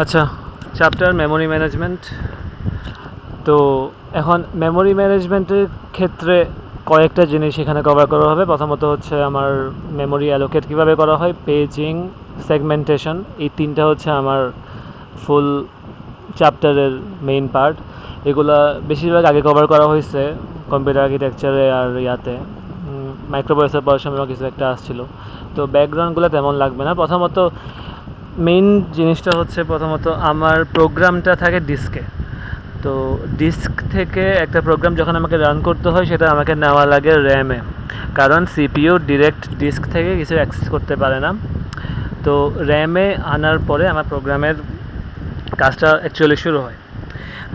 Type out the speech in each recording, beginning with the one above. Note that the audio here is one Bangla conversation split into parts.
আচ্ছা, চ্যাপ্টার মেমোরি ম্যানেজমেন্ট। তো এখন মেমোরি ম্যানেজমেন্টের ক্ষেত্রে কয়েকটা জিনিস এখানে কভার করা হবে। প্রথমত হচ্ছে আমার মেমোরি অ্যালোকেট কীভাবে করা হয়, পেজিং, সেগমেন্টেশন, এই তিনটা হচ্ছে আমার ফুল চ্যাপ্টারের মেইন পার্ট। এগুলা বেশিরভাগ আগে কভার করা হয়েছে কম্পিউটার আর্কিটেকচারে আর ইয়াতে মাইক্রোপ্রসেসর পড়ার সময় কিছু একটা আসছিল। তো ব্যাকগ্রাউন্ডগুলো তেমন লাগবে না। প্রথমত মেইন জিনিসটা হচ্ছে প্রথমত আমার প্রোগ্রামটা থাকে ডিস্কে। তো ডিস্ক থেকে একটা প্রোগ্রাম যখন আমাকে রান করতে হয় সেটা আমাকে নেওয়া লাগে র্যামে, কারণ সিপিইউ ডিরেক্ট ডিস্ক থেকে কিছু অ্যাক্সেস করতে পারে না। তো র্যামে আনার পরে আমার প্রোগ্রামের কাজটা অ্যাকচুয়ালি শুরু হয়।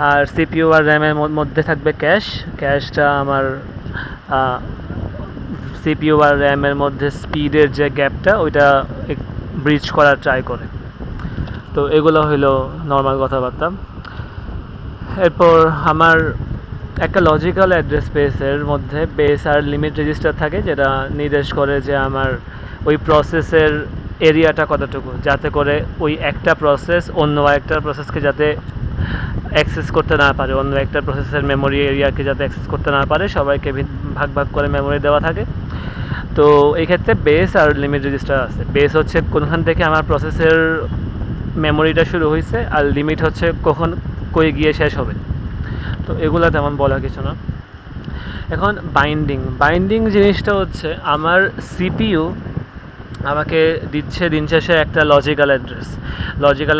আর সিপিইউ আর র্যামের মধ্যে থাকবে ক্যাশটা আমার সিপিইউ আর র্যামের মধ্যে স্পিডের যে গ্যাপটা ওইটা ব্রিজ করার ট্রাই করে। তো এগুলো হইলো নর্মাল কথাবার্তা। এরপর আমার একটা লজিক্যাল অ্যাড্রেস স্পেসের মধ্যে বেস আর লিমিট রেজিস্টার থাকে, যেটা নির্দেশ করে যে আমার ওই প্রসেসের এরিয়াটা কতটুকু, যাতে করে ওই একটা প্রসেস অন্য একটা প্রসেসকে যাতে অ্যাক্সেস করতে না পারে, অন্য একটা প্রসেসের মেমোরি এরিয়াকে যাতে অ্যাক্সেস করতে না পারে। সবাইকে ভাগ ভাগ করে মেমোরি দেওয়া থাকে। তো এই ক্ষেত্রে বেস আর লিমিট রেজিস্টার আছে। বেস হচ্ছে কোনখান থেকে আমার প্রসেসের মেমোরিটা শুরু হয়েছে, আর লিমিট হচ্ছে কখন কই গিয়ে শেষ হবে। তো এগুলো তেমন বলা কিছু না। এখন বাইন্ডিং জিনিসটা হচ্ছে আমার সিপিইউ আমাকে দিচ্ছে দিন শেষে একটা লজিক্যাল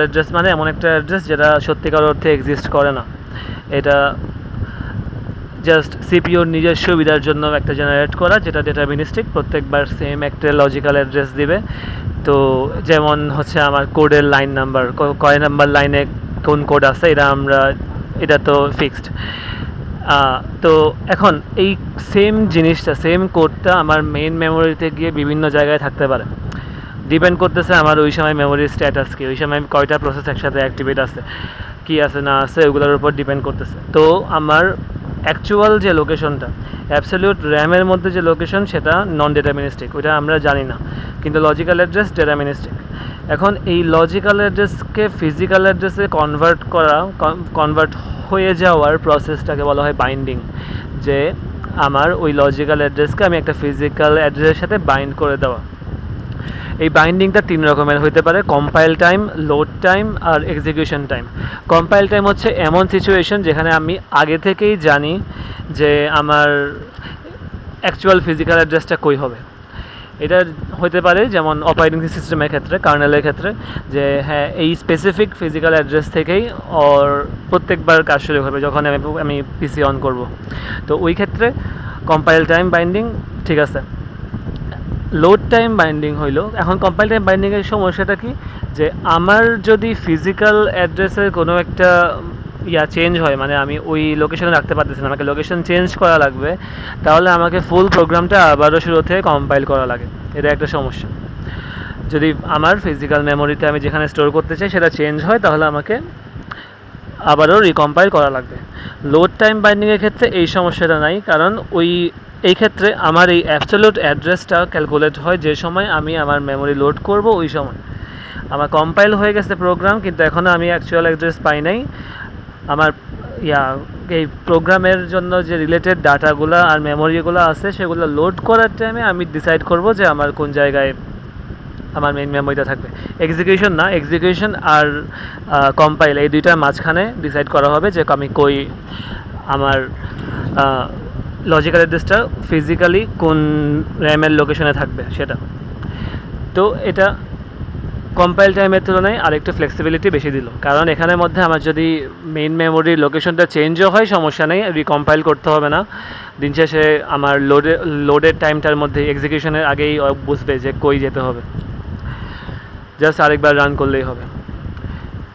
অ্যাড্রেস মানে এমন একটা অ্যাড্রেস যেটা সত্যিকার অর্থে এক্সিস্ট করে না। এটা জাস্ট সিপিইউর নিজের সুবিধার জন্য একটা জেনারেট করা, যেটা ডিটারমিনিস্টিক, প্রত্যেকবার সেম একটা লজিক্যাল অ্যাড্রেস দিবে। তো যেমন হচ্ছে আমার কোডের লাইন নাম্বার, কয় নাম্বার লাইনে কোন কোড আছে, এটা তো ফিক্সড। তো এখন এই সেম কোডটা আমার মেইন মেমোরিতে গিয়ে বিভিন্ন জায়গায় থাকতে পারে। ডিপেন্ড করতেছে আমার ওই সময় মেমোরির স্ট্যাটাস কি, ওই সময় কয়টা প্রসেস একসাথে অ্যাক্টিভেট আছে, কি আছে না আছে, ওগুলোর উপর ডিপেন্ড করতেছে। তো আমার অ্যাকচুয়াল যে লোকেশনটা, অ্যাবসলিউট র্যামের মধ্যে যে লোকেশন, সেটা নন ডিটারমিনিস্টিক, ওইটা আমরা জানি না। কিন্তু লজিক্যাল অ্যাড্রেস ডিটারমিনিস্টিক। এখন এই লজিক্যাল অ্যাড্রেসকে ফিজিক্যাল অ্যাড্রেসে কনভার্ট হয়ে যাওয়ার প্রসেসটাকে বলা হয় বাইন্ডিং। যে আমার ওই লজিক্যাল অ্যাড্রেসকে আমি একটা ফিজিক্যাল অ্যাড্রেসের সাথে বাইন্ড করে দেওয়া। এই বাইন্ডিংটা তিন রকমের হতে পারে: কম্পাইল টাইম, লোড টাইম আর এক্সিকিউশন টাইম। কম্পাইল টাইম হচ্ছে এমন সিচুয়েশন যেখানে আমি আগে থেকেই জানি যে আমার অ্যাকচুয়াল ফিজিক্যাল অ্যাড্রেসটা কই হবে। এটা হতে পারে যেমন অপারেটিং সিস্টেমের ক্ষেত্রে, কার্নেলের ক্ষেত্রে, যে হ্যাঁ এই স্পেসিফিক ফিজিক্যাল অ্যাড্রেস থেকেই ওর প্রত্যেকবার কাজ শুরু হবে যখন আমি পিসি অন করব। তো ওই ক্ষেত্রে কম্পাইল টাইম বাইন্ডিং ঠিক আছে। লোড টাইম বাইন্ডিং হইলো, এখন কম্পাইল টাইম বাইন্ডিংয়ের সমস্যাটা কি, যে আমার যদি ফিজিক্যাল অ্যাড্রেসের কোনো একটা চেঞ্জ হয়, মানে আমি ওই লোকেশনে রাখতে পারতেছি না, আমাকে লোকেশন চেঞ্জ করা লাগবে, তাহলে আমাকে ফুল প্রোগ্রামটা আবারও শুরু থেকে কম্পাইল করা লাগে। এটা একটা সমস্যা। যদি আমার ফিজিক্যাল মেমোরিতে আমি যেখানে স্টোর করতে চাই সেটা চেঞ্জ হয়, তাহলে আমাকে আবারও রিকম্পাইল করা লাগবে। লোড টাইম বাইন্ডিংয়ের ক্ষেত্রে এই সমস্যাটা নাই, কারণ এই ক্ষেত্রে আমার এই অ্যাবসলিউট অ্যাড্রেসটা ক্যালকুলেট হয় যে সময় আমি আমার মেমোরি লোড করব, ওই সময় আমার কম্পাইল হয়ে গেছে প্রোগ্রাম, কিন্তু এখনও আমি অ্যাকচুয়াল অ্যাড্রেস পাই নাই। আমার এই প্রোগ্রামের জন্য যে রিলেটেড ডাটাগুলো আর মেমোরিগুলো আছে, সেগুলো লোড করার টাইমে আমি ডিসাইড করব যে আমার কোন জায়গায় আমার মেইন মেমোরিটা থাকবে। এক্সিকিউশন আর কম্পাইল, এই দুইটার মাঝখানে ডিসাইড করা হবে যে আমি কই আমার লজিক্যাল অ্যাড্রেসটা ফিজিক্যালি কোন র্যামের লোকেশনে থাকবে সেটা। তো এটা কম্পাইল টাইমের তুলনায় আরেকটু ফ্লেক্সিবিলিটি বেশি দিল, কারণ এখানের মধ্যে আমার যদি মেইন মেমোরির লোকেশনটা চেঞ্জও হয় সমস্যা নেই, রিকম্পাইল করতে হবে না। দিন শেষে আমার লোডের টাইমটার মধ্যে এক্সিকিউশনের আগেই বুঝবে যে কই যেতে হবে, জাস্ট আরেকবার রান করলেই হবে।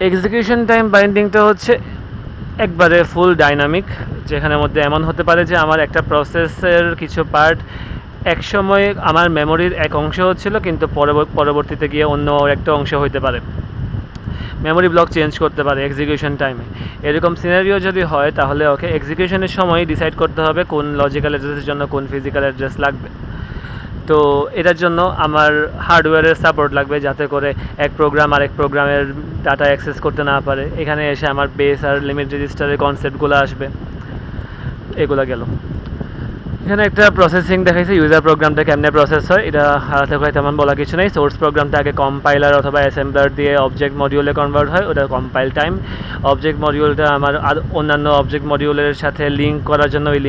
এক্সিকিউশন টাইম বাইন্ডিংটা হচ্ছে একবারে ফুল ডাইনামিক, যেখানের মধ্যে এমন হতে পারে যে আমার একটা প্রসেসের কিছু পার্ট এক সময় আমার মেমোরির এক অংশ হচ্ছিল, কিন্তু পরবর্তীতে গিয়ে অন্য একটা অংশ হইতে পারে, মেমোরি ব্লক চেঞ্জ করতে পারে এক্সিকিউশন টাইমে। এরকম সিনারিও যদি হয়, তাহলে ওকে এক্সিকিউশনের সময় ডিসাইড করতে হবে কোন লজিক্যাল অ্যাড্রেসের জন্য কোন ফিজিক্যাল অ্যাড্রেস লাগবে। তো এটার জন্য আমার হার্ডওয়্যারের সাপোর্ট লাগবে, যাতে করে এক প্রোগ্রাম আরেক প্রোগ্রামের ডাটা অ্যাক্সেস করতে না পারে। এখানে এসে আমার বেস আর লিমিট রেজিস্টারের কনসেপ্টগুলো আসবে। এগুলো গেল। এখানে একটা প্রসেসিং দেখাইছে, ইউজার প্রোগ্রামটা কেমনে প্রসেস হয় এটা হাতে করে তেমন বলা কিছু নেই। সোর্স প্রোগ্রামটা আগে কম্পাইলার অথবা অ্যাসেম্বলার দিয়ে অবজেক্ট মডিউলে কনভার্ট হয়, ওটা কম্পাইল টাইম। অবজেক্ট মডিউলটা আমার অন্যান্য অবজেক্ট মডিউলের সাথে লিঙ্ক করার জন্য ওই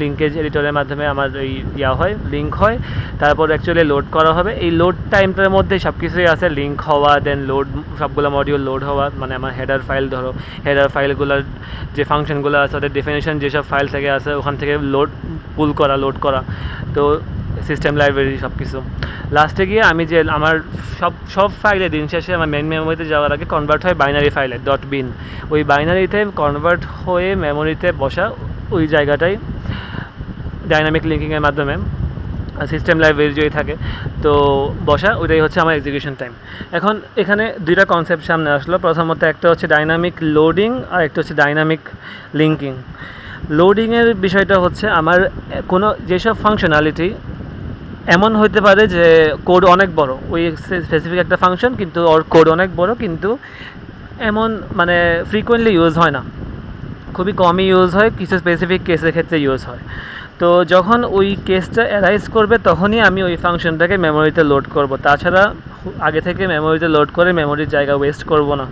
লিঙ্কেজ এডিটরের মাধ্যমে আমার ওই লিঙ্ক হয়। তারপর অ্যাকচুয়ালি লোড করা হবে। এই লোড টাইমটার মধ্যে সব কিছুই আছে, লিঙ্ক হওয়া, দেন লোড, সবগুলো মডিউল লোড হওয়া, মানে আমার হেডার ফাইল, ধরো হেডার ফাইলগুলোর যে ফাংশনগুলো আছে ওদের ডেফিনেশন যেসব ফাইল থেকে আছে ওখান থেকে লোড করা, তো সিস্টেম লাইব্রেরি সব কিছু। লাস্টে গিয়ে আমি যে আমার সব ফাইলে দিন শেষে আমার মেন মেমোরিতে যাওয়ার আগে কনভার্ট হয় বাইনারি ফাইলে .bin। ওই বাইনারিতে কনভার্ট হয়ে মেমোরিতে বসা ওই জায়গাটাই ডাইনামিক লিঙ্কিংয়ের মাধ্যমে সিস্টেম লাইব্রেরি যদি থাকে তো বসা, ওইটাই হচ্ছে আমার এক্সিকিউশন টাইম। এখন এখানে দুইটা কনসেপ্ট সামনে আসলো। প্রথমত একটা হচ্ছে ডাইনামিক লোডিং আর একটা হচ্ছে ডাইনামিক লিঙ্কিং। লোডিংয়ের বিষয়টা হচ্ছে আমার কোনো যেসব ফাংশনালিটি এমন হইতে পারে যে কোড অনেক বড়, ওই স্পেসিফিক একটা ফাংশন কিন্তু ওর কোড অনেক বড়, কিন্তু এমন মানে ফ্রিকোয়েন্টলি ইউজ হয় না, খুবই কমই ইউজ হয়, কিছু স্পেসিফিক কেসের ক্ষেত্রে ইউজ হয়। তো যখন ওই কেসটা অ্যারাইজ করবে তখনই আমি ওই ফাংশনটাকে মেমোরিতে লোড করব, তাছাড়া আগে থেকে মেমোরিতে লোড করে মেমোরির জায়গা ওয়েস্ট করব না।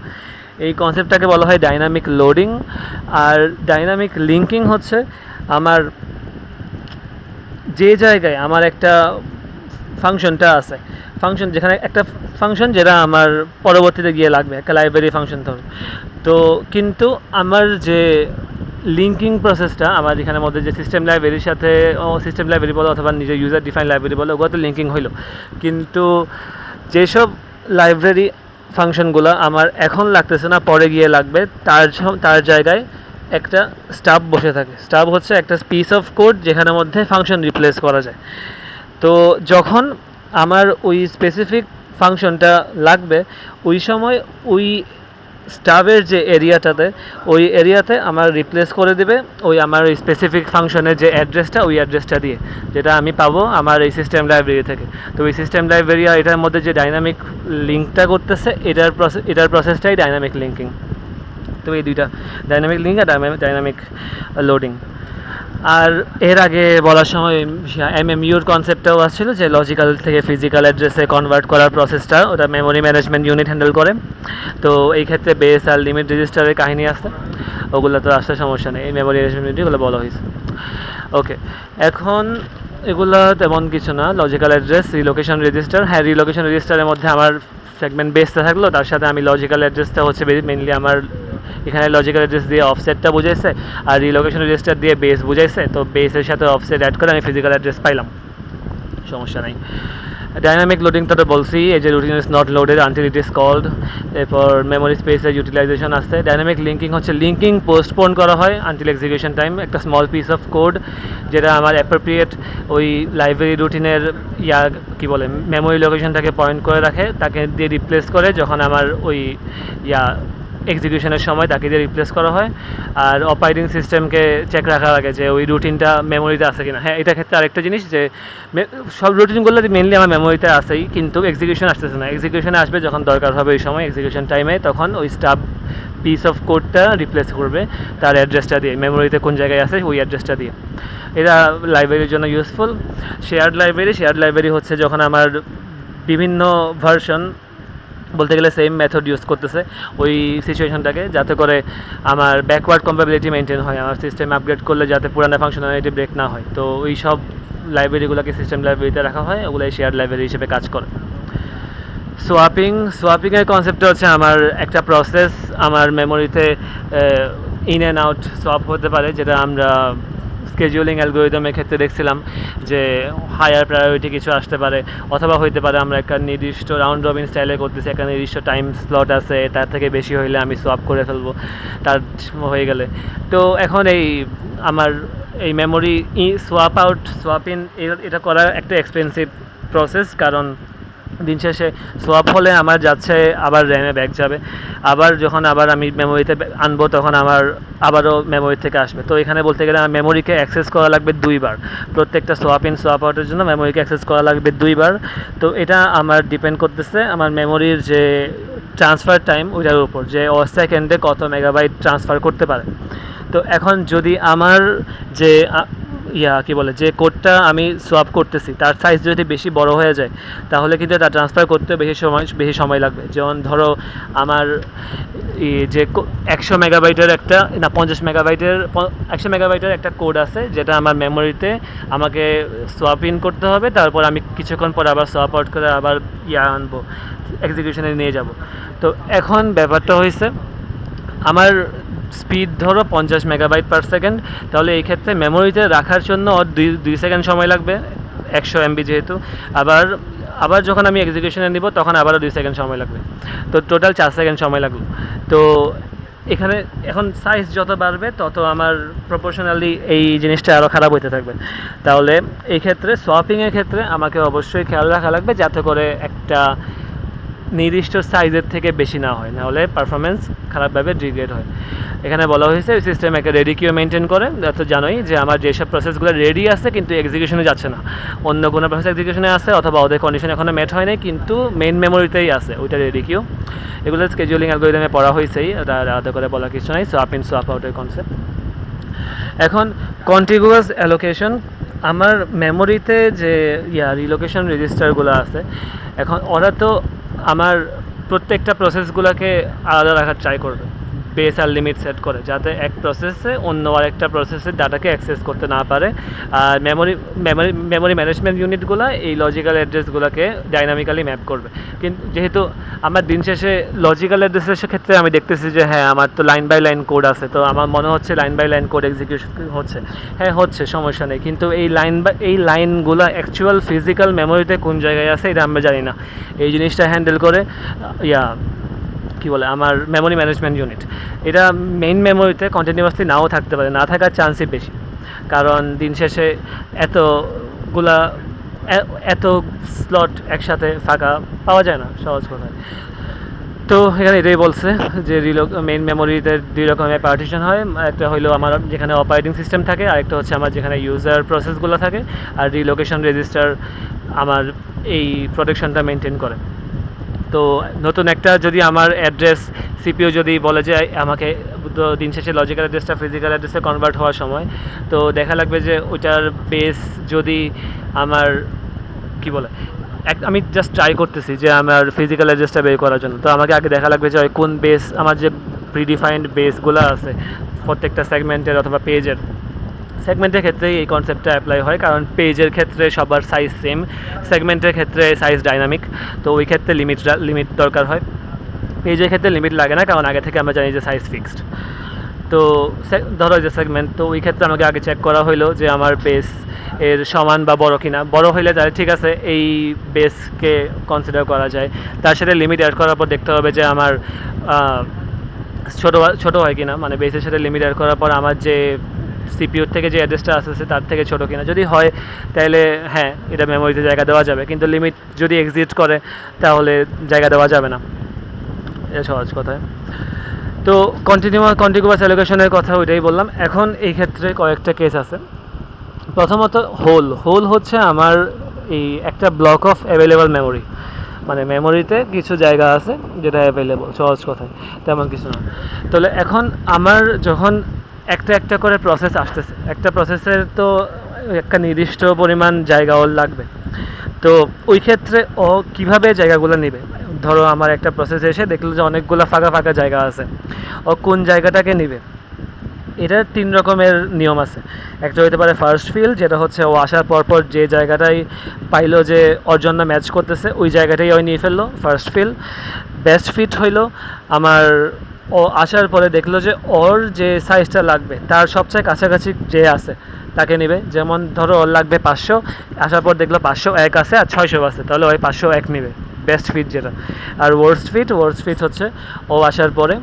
এই কনসেপ্টটাকে বলা হয় ডাইনামিক লোডিং। আর ডাইনামিক লিঙ্কিং হচ্ছে আমার যে জায়গায় আমার একটা ফাংশনটা আছে, যেখানে একটা ফাংশন যেটা আমার পরবর্তীতে গিয়ে লাগবে, একটা লাইব্রেরি ফাংশন ধরুন, তো কিন্তু আমার যে লিঙ্কিং প্রসেসটা আমার এখানের মধ্যে যে সিস্টেম লাইব্রেরির সাথে সিস্টেম লাইব্রেরি বলো অথবা নিজের ইউজার ডিফাইন লাইব্রেরি বলো, ওগুলো তো লিঙ্কিং হইলো, কিন্তু যেসব লাইব্রেরি ফাংশনগুলো আমার এখন লাগতেছে না, পরে গিয়ে লাগবে, তার জায়গায় একটা স্টাব বসে থাকে। স্টাব হচ্ছে একটা পিস অফ কোড যেখানের মধ্যে ফাংশন রিপ্লেস করা যায়। তো যখন আমার ওই স্পেসিফিক ফাংশনটা লাগবে ওই সময় ওই স্টাবের যে এরিয়াটাতে, ওই এরিয়াতে আমার রিপ্লেস করে দেবে ওই আমার ওই স্পেসিফিক ফাংশনের যে অ্যাড্রেসটা, ওই অ্যাড্রেসটা দিয়ে, যেটা আমি পাবো আমার এই সিস্টেম লাইব্রেরি থেকে। তো ওই সিস্টেম লাইব্রেরি আর এটার মধ্যে যে ডাইনামিক লিঙ্কটা করতেছে, এটার প্রসেসটাই ডাইনামিক লিঙ্কিং। তো এই দুইটা, ডাইনামিক লিঙ্ক আর ডাইনামিক লোডিং। আর এর আগে বলার সময় এমএমইউর কনসেপ্টটাও আসছিল, যে লজিক্যাল থেকে ফিজিক্যাল অ্যাড্রেসে কনভার্ট করার প্রসেসটা ওটা মেমোরি ম্যানেজমেন্ট ইউনিট হ্যান্ডেল করে। তো এই ক্ষেত্রে বেস আর লিমিট রেজিস্টারের কাহিনী আসছে, ওগুলো তো আসতে সমস্যা নেই, এই মেমোরি ম্যানেজমেন্ট ইউনিট ওগুলো বলা হয়েছে। ওকে, এখন এগুলো তেমন কিছু না। লজিক্যাল অ্যাড্রেস, রিলোকেশন রেজিস্টার, হ্যাঁ রিলোকেশন রেজিস্টারের মধ্যে আমার সেগমেন্ট বেসটা থাকলো, তার সাথে আমি লজিক্যাল অ্যাড্রেসটা হচ্ছে মেইনলি আমার এখানে লজিক্যাল অ্যাড্রেস দিয়ে অফসেটটা বুঝাইছে আর রিলোকেশন রেজিস্টার দিয়ে বেস বুঝাইছে। তো বেসের সাথে অফসেট অ্যাড করে আমি ফিজিক্যাল অ্যাড্রেস পাইলাম, সমস্যা নাই। ডাইনামিক লোডিং তো বলছি, এই যে routine is not loaded until it is called. এরপর মেমোরি স্পেসের ইউটিলাইজেশন আসছে। ডাইনামিক লিঙ্কিং হচ্ছে লিঙ্কিং পোস্টপোন করা হয় আনটিল এক্সিকিউশন টাইম, একটা স্মল পিস অফ কোড যেটা আমার অ্যাপ্রোপ্রিয়েট ওই লাইব্রেরি রুটিনের কী বলে মেমোরি লোকেশনটাকে পয়েন্ট করে রাখে, তাকে দিয়ে রিপ্লেস করে যখন আমার ওই এক্সিকিউশনের সময় তাকে দিয়ে রিপ্লেস করা হয়। আর অপারেটিং সিস্টেমকে চেক রাখার আগে যে ওই রুটিনটা মেমোরিতে আছে কিনা। হ্যাঁ, এটার ক্ষেত্রে আরেকটা জিনিস যে সব রুটিনগুলো মেনলি আমার মেমোরিতে আসেই, কিন্তু এক্সিকিউশন আসতেছে না। এক্সিকিউশনে আসবে যখন দরকার হবে ওই সময় এক্সিকিউশন টাইমে, তখন ওই স্টাব পিস অফ কোডটা রিপ্লেস করবে তার অ্যাড্রেসটা দিয়ে, মেমোরিতে কোন জায়গায় আছে ওই অ্যাড্রেসটা দিয়ে। এটা লাইব্রেরির জন্য ইউজফুল। শেয়ার্ড লাইব্রেরি হচ্ছে যখন আমার বিভিন্ন ভার্সন বলতে গেলে সেম মেথড ইউজ করতেছে ওই সিচুয়েশনটাকে, যাতে করে আমার ব্যাকওয়ার্ড কম্প্যাবিলিটি মেনটেন হয়, আমার সিস্টেম আপগ্রেড করলে যাতে পুরানো ফাংশনালিটি ব্রেক না হয়। তো ওই সব লাইব্রেরিগুলোকে সিস্টেম লাইব্রেরিতে রাখা হয়, ওগুলাই শেয়ার লাইব্রেরি হিসেবে কাজ করে। সোয়াপিংয়ের কনসেপ্টটা হচ্ছে আমার একটা প্রসেস আমার মেমোরিতে ইন অ্যান্ড আউট সোয়াপ হতে পারে, যেটা আমরা স্কেজুয়ালিং অ্যালগোরিদমের ক্ষেত্রে দেখছিলাম যে হায়ার প্রায়োরিটি কিছু আসতে পারে, অথবা হইতে পারে আমরা একটা নির্দিষ্ট রাউন্ড রবিন স্টাইলে করতেছি, একটা নির্দিষ্ট টাইম স্লট আছে, তার থেকে বেশি হইলে আমি সোয়াপ করে ফেলবো তার হয়ে গেলে। তো এখন আমার এই memory swap out swap in এটা করা একটা এক্সপেন্সিভ প্রসেস, কারণ দিন শেষে সোয়াপ হলে আমার যাচ্ছে আবার র্যামে ব্যাক যাবে, আবার যখন আবার আমি মেমোরিতে আনবো তখন আমার আবারও মেমোরি থেকে আসবে। তো এখানে বলতে গেলে আমার মেমোরিকে অ্যাক্সেস করা লাগবে দুইবার, প্রত্যেকটা সোয়াপ ইন সোয়াপ আউটের জন্য মেমোরিকে অ্যাক্সেস করা লাগবে দুইবার। তো এটা আমার ডিপেন্ড করতেছে আমার মেমোরির যে ট্রান্সফার টাইম ওইটার উপর, যে সেকেন্ডে কত মেগাবাইট ট্রান্সফার করতে পারে। তো এখন যদি আমার যে কি বলে যে কোডটা আমি সোয়াপ করতেছি তার সাইজ যদি বেশি বড় হয়ে যায় তাহলে কিন্তু এটা ট্রান্সফার করতে বেশি সময় লাগবে। যেমন ধরো আমার যে 100 মেগাবাইটের একটা না 50 মেগাবাইটের 100 মেগাবাইটের একটা কোড আছে যেটা আমার মেমোরিতে আমাকে সোয়াপ ইন করতে হবে, তারপর আমি কিছুক্ষণ পর আবার সোয়াপ আউট করে আবার আনবো, এক্সিকিউশনে নিয়ে যাব। তো এখন ব্যাপারটা হয়েছে আমার স্পিড ধরো 50 মেগাবাইট/সেকেন্ড, তাহলে এই ক্ষেত্রে মেমোরিতে রাখার জন্য দুই সেকেন্ড সময় লাগবে 100 MB যেহেতু। আবার আবার যখন আমি এক্সিকিউশনে নিব তখন আবারও 2 সেকেন্ড সময় লাগবে, তো টোটাল 4 সেকেন্ড সময় লাগলো। তো এখানে এখন সাইজ যত বাড়বে তত আমার প্রপোর্শনালি এই জিনিসটা আরও খারাপ হতে থাকবে। তাহলে এই ক্ষেত্রে সোয়াপিংয়ের ক্ষেত্রে আমাকে অবশ্যই খেয়াল রাখা লাগবে যাতে করে একটা নির্দিষ্ট সাইজের থেকে বেশি না হয়, নাহলে পারফরমেন্স খারাপভাবে ডিগ্রেড হয়। এখানে বলা হয়েছে ওই সিস্টেম একটা রেডি কিউ মেনটেন করে, তো জানোই যে আমার যেসব প্রসেসগুলো রেডি আছে কিন্তু এক্সিকিউশনে যাচ্ছে না, অন্য কোনো প্রসেস এক্সিকিউশনে আছে অথবা ওদের কন্ডিশন এখনও মেট হয় নাই কিন্তু মেইন মেমোরিতেই আছে ওইটা রেডি কিউ। এগুলো স্কেজুয়ালিং অ্যালগরিদমে পড়া হয়েছেই, ওটা আলাদা করে বলার কিছু নাই, সোয়াপ ইন সোয়াপ আউটের কনসেপ্ট। এখন কন্টিগুয়াস অ্যালোকেশন, আমার মেমোরিতে যে রিলোকেশন রেজিস্টারগুলো আছে এখন ওরা তো আমার প্রত্যেকটা প্রসেসগুলোকে আলাদা রাখার ট্রাই করবে, বেস আর লিমিট সেট করে, যাতে এক প্রসেসে অন্য আরেকটা প্রসেসের ডাটাকে অ্যাক্সেস করতে না পারে। আর মেমোরি ম্যানেজমেন্ট ইউনিটগুলো এই লজিক্যাল অ্যাড্রেসগুলোকে ডাইনামিক্যালি ম্যাপ করবে। কিন্তু যেহেতু আমার দিন শেষে লজিক্যাল অ্যাড্রেসের ক্ষেত্রে আমি দেখতেছি যে হ্যাঁ আমার তো লাইন বাই লাইন কোড আছে, তো আমার মনে হচ্ছে line by line code execution হচ্ছে, হ্যাঁ হচ্ছে, সমস্যা নেই, কিন্তু এই লাইনগুলো অ্যাকচুয়াল ফিজিক্যাল মেমোরিতে কোন জায়গায় আছে এটা আমরা জানি না। এই জিনিসটা হ্যান্ডেল করে কি বলে আমার মেমোরি ম্যানেজমেন্ট ইউনিট। এটা মেইন মেমোরিতে কন্টিনিউয়াসলি নাও থাকতে পারে, না থাকার চান্সই বেশি, কারণ দিন শেষে এত স্লট একসাথে ফাঁকা পাওয়া যায় না, সহজ কথায়। তো এখানে এটাই বলছে যে মেইন মেমোরিতে দুই রকমের পার্টিশন হয়, একটা হলো আমার যেখানে অপারেটিং সিস্টেম থাকে, আরেকটা হচ্ছে আমার যেখানে ইউজার প্রসেসগুলো থাকে, আর রিলোকেশন রেজিস্টার আমার এই প্রোটেকশনটা মেনটেন করে। তো নতুন একটা যদি আমার অ্যাড্রেস সিপিইউ যদি বলে যে আমাকে দিন শেষে লজিক্যাল অ্যাড্রেসটা ফিজিক্যাল অ্যাড্রেসে কনভার্ট হওয়ার সময়, তো দেখা লাগবে যে ওইটার বেস যদি আমার কি বলে আমি জাস্ট ট্রাই করতেছি যে আমার ফিজিক্যাল অ্যাড্রেসটা বের করার জন্য, তো আমাকে আগে দেখা লাগবে যে কোন বেস আমার যে প্রিডিফাইন্ড বেসগুলো আছে প্রত্যেকটা সেগমেন্টের অথবা পেজের, সেগমেন্টের ক্ষেত্রেই এই কনসেপ্টটা অ্যাপ্লাই হয়, কারণ পেজের ক্ষেত্রে সবার সাইজ সেম, সেগমেন্টের ক্ষেত্রে সাইজ ডাইনামিক, তো ওই ক্ষেত্রে লিমিট দরকার হয়। পেজের ক্ষেত্রে লিমিট লাগে না, কারণ আগে থেকে আমরা জানি যে সাইজ ফিক্সড। তো ধরো যে সেগমেন্ট, তো ওই ক্ষেত্রে আমাকে আগে চেক করা হইলো যে আমার বেস এর সমান বা বড় কিনা, বড় হইলে তাহলে ঠিক আছে এই বেসকে কনসিডার করা যায়, তার সাথে লিমিট অ্যাড করার পর দেখতে হবে যে আমার ছোটো হয় কিনা, মানে বেসের সাথে লিমিট অ্যাড করার পর আমার যে সিপিইউর থেকে যে অ্যাড্রেসটা আসছে তার থেকে ছোটো কিনা, যদি হয় তাহলে হ্যাঁ এটা মেমোরিতে জায়গা দেওয়া যাবে, কিন্তু লিমিট যদি এক্সিট করে তাহলে জায়গা দেওয়া যাবে না, এটা সহজ কথায়। তো কন্টিনিউয়াস অ্যালোকেশনের কথা ওইটাই বললাম। এখন এই ক্ষেত্রে কয়েকটা কেস আছে। প্রথমত হোল হচ্ছে আমার এই একটা ব্লক অফ অ্যাভেলেবল মেমোরি, মানে মেমোরিতে কিছু জায়গা আছে যেটা অ্যাভেলেবল, সহজ কথায় তেমন কিছু না। তাহলে এখন আমার যখন একটা করে প্রসেস আসতেছে, একটা প্রসেসের তো একটা নির্দিষ্ট পরিমাণ জায়গা ওর লাগবে, তো ওই ক্ষেত্রে ও কিভাবে জায়গাগুলো নেবে। ধরো আমার একটা প্রসেস এসে দেখলো যে অনেকগুলো ফাঁকা জায়গা আছে, ও কোন জায়গাটাকে নেবে। এটার 3 রকমের নিয়ম আছে। একটা হতে পারে ফার্স্ট ফিল, যেটা হচ্ছে ও আসার পরপর যে জায়গাটাই পাইলো যে ওর জন্য ম্যাচ করতেছে ওই জায়গাটাই ও নিয়ে ফেললো, ফার্স্ট ফিল। বেস্ট ফিট হইলো আমার ও আসার পরে দেখলো যে ওর যে সাইজটা লাগবে তার সবচেয়ে কাছাকাছি যে আছে তাকে নেবে। যেমন ধরো ওর লাগবে 500, আসার পর দেখলো 501 আছে আর 600 আছে, তাহলে ওই 501 নেবে, বেস্ট ফিট যেটা। আর ওয়ার্স্ট ফিট হচ্ছে ও আসার পরে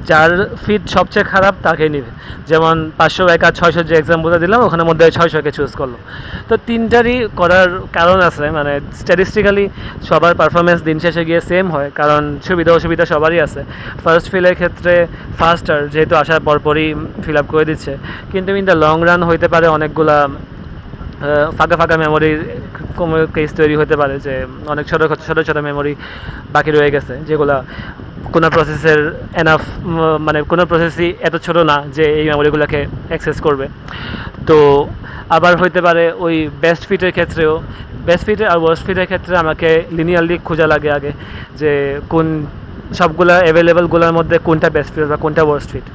যার ফিট সবচেয়ে খারাপ তাকেই নেবে। যেমন 500 এক আর 600 যে এক্সাম্পলটা দিলাম ওখানের মধ্যে 600কে চুজ করলো। তো তিনটারই করার কারণ আছে, মানে স্ট্যাটিস্টিক্যালি সবার পারফরমেন্স দিন শেষে গিয়ে সেম হয়, কারণ সুবিধা অসুবিধা সবারই আছে। ফার্স্ট ফিলের ক্ষেত্রে ফাস্টার যেহেতু আসার পরপরই ফিল আপ করে দিচ্ছে, কিন্তু ইন দ্য লং রান হইতে পারে অনেকগুলা ফাঁকা ফাঁকা মেমোরির কেস তৈরি হতে পারে, যে অনেক ছোটো ছোটো ছোটো মেমোরি বাকি রয়ে গেছে যেগুলো কোনো প্রসেসের এনাফ, মানে কোনো প্রসেসই এত ছোটো না যে এই মেমোরিগুলোকে অ্যাক্সেস করবে। তো আবার হইতে পারে ওই বেস্ট ফিটের ক্ষেত্রেও, বেস্ট ফিটের আর ওয়ার্স্ট ফিটের ক্ষেত্রে আমাকে লিনিয়ারলি খোঁজা লাগে আগে, যে কোন সবগুলা অ্যাভেলেবলগুলোর মধ্যে কোনটা বেস্ট ফিট বা কোনটা ওয়ার্স্ট ফিট।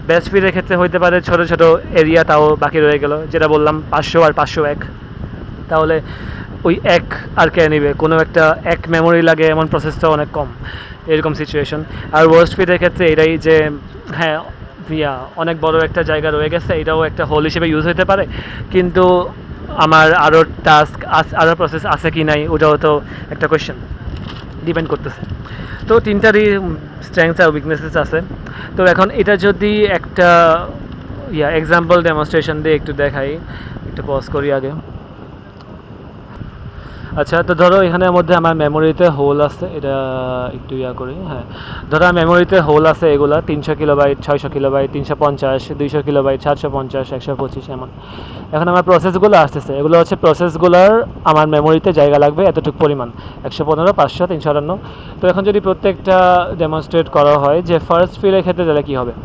বেস্ট ফিটের ক্ষেত্রে হইতে পারে ছোটো ছোটো এরিয়া তাও বাকি রয়ে গেল, যেটা বললাম 500 আর 501, তাহলে ওই এক আর কে নেবে, কোনো একটা এক মেমোরি লাগে এমন প্রসেসটা অনেক কম, এরকম সিচুয়েশন। আর ওয়ার্স্ট ফিটের ক্ষেত্রে এটাই যে হ্যাঁ অনেক বড় একটা জায়গা রয়ে গেছে, এটাও একটা হোল হিসেবে ইউজ হতে পারে, কিন্তু আমার আরও টাস্ক আরও প্রসেস আছে কি নাই ওটাও তো একটা কোয়েশ্চেন, ডিপেন্ড করতেছে। তো তিনটারই স্ট্রেংথস আর উইকনেসেস আছে। তো এখন এটা যদি একটা এক্সাম্পল ডেমনস্ট্রেশন দিয়ে একটু দেখাই, একটু পজ করি আগে। আচ্ছা, তো ধরো এখানের মধ্যে আমার মেমোরিতে হোল আছে, এটা একটু করি। হ্যাঁ, ধরো মেমোরিতে হোল আছে এগুলা 300 কিলোবাইট, 600 কিলোবাইট, 350, 200 কিলোবাইট, 750, 125 এমন। এখন আমার প্রসেসগুলো আসতেছে, এগুলো হচ্ছে প্রসেসগুলোর আমার মেমোরিতে জায়গা লাগবে এতটুকু পরিমাণ, 115, 500, 358। তো এখন যদি প্রত্যেকটা ডেমনস্ট্রেট করা হয় যে ফার্স্ট ফিলের ক্ষেত্রে তাহলে কী হবে।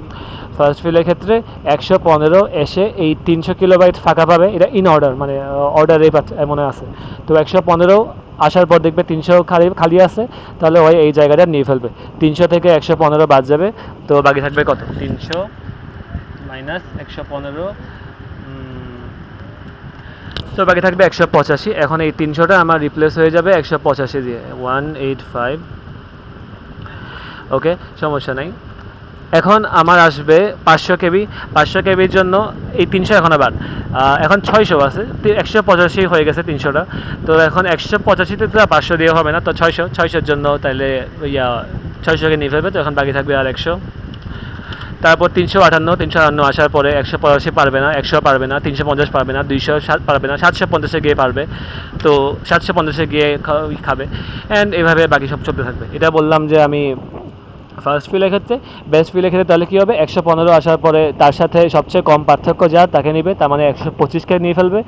ফার্স্ট ফিলের ক্ষেত্রে 115 এসে এই 300 কিলোবাইট ফাঁকা পাবে, এটা ইন অর্ডার, মানে অর্ডারে মনে আছে। তো 115 আসার পর দেখবে 300 খালি আছে, তাহলে ওই এই জায়গাটা নিয়ে ফেলবে। 300 থেকে 115 বাদ যাবে, তো বাকি থাকবে কত, 300 মাইনাস 115, তো বাকি থাকবে 185। এখন এই 300টা আমার রিপ্লেস হয়ে যাবে 185 দিয়ে, 185। ওকে, সমস্যা নাই। এখন আমার আসবে 500 কেবি। 500 কেবির জন্য এই 300 এখন আবার এখন 600 আছে, 185 হয়ে গেছে 300টা। তো এখন 185তে তো 500 দিয়ে হবে না, তো 600-600-র জন্য তাহলে 600কে নিয়ে ফেলবে। তো এখন বাকি থাকবে আর 100। তারপর 358 আসার পরে 185 পারবে না, 100 পারবে না, 350 পারবে না, 200 পারবে না, 750-এ গিয়ে পারবে। তো 750-এ গিয়ে খাবে, অ্যান্ড এভাবে বাকি সব চলতে থাকবে। এটা বললাম যে আমি ফার্স্ট ফিলের ক্ষেত্রে। বেস্ট ফিলের ক্ষেত্রে তাহলে কী হবে, 115 আসার পরে তার সাথে সবচেয়ে কম পার্থক্য যার তাকে নেবে, তার মানে 125কে নিয়ে ফেলবে।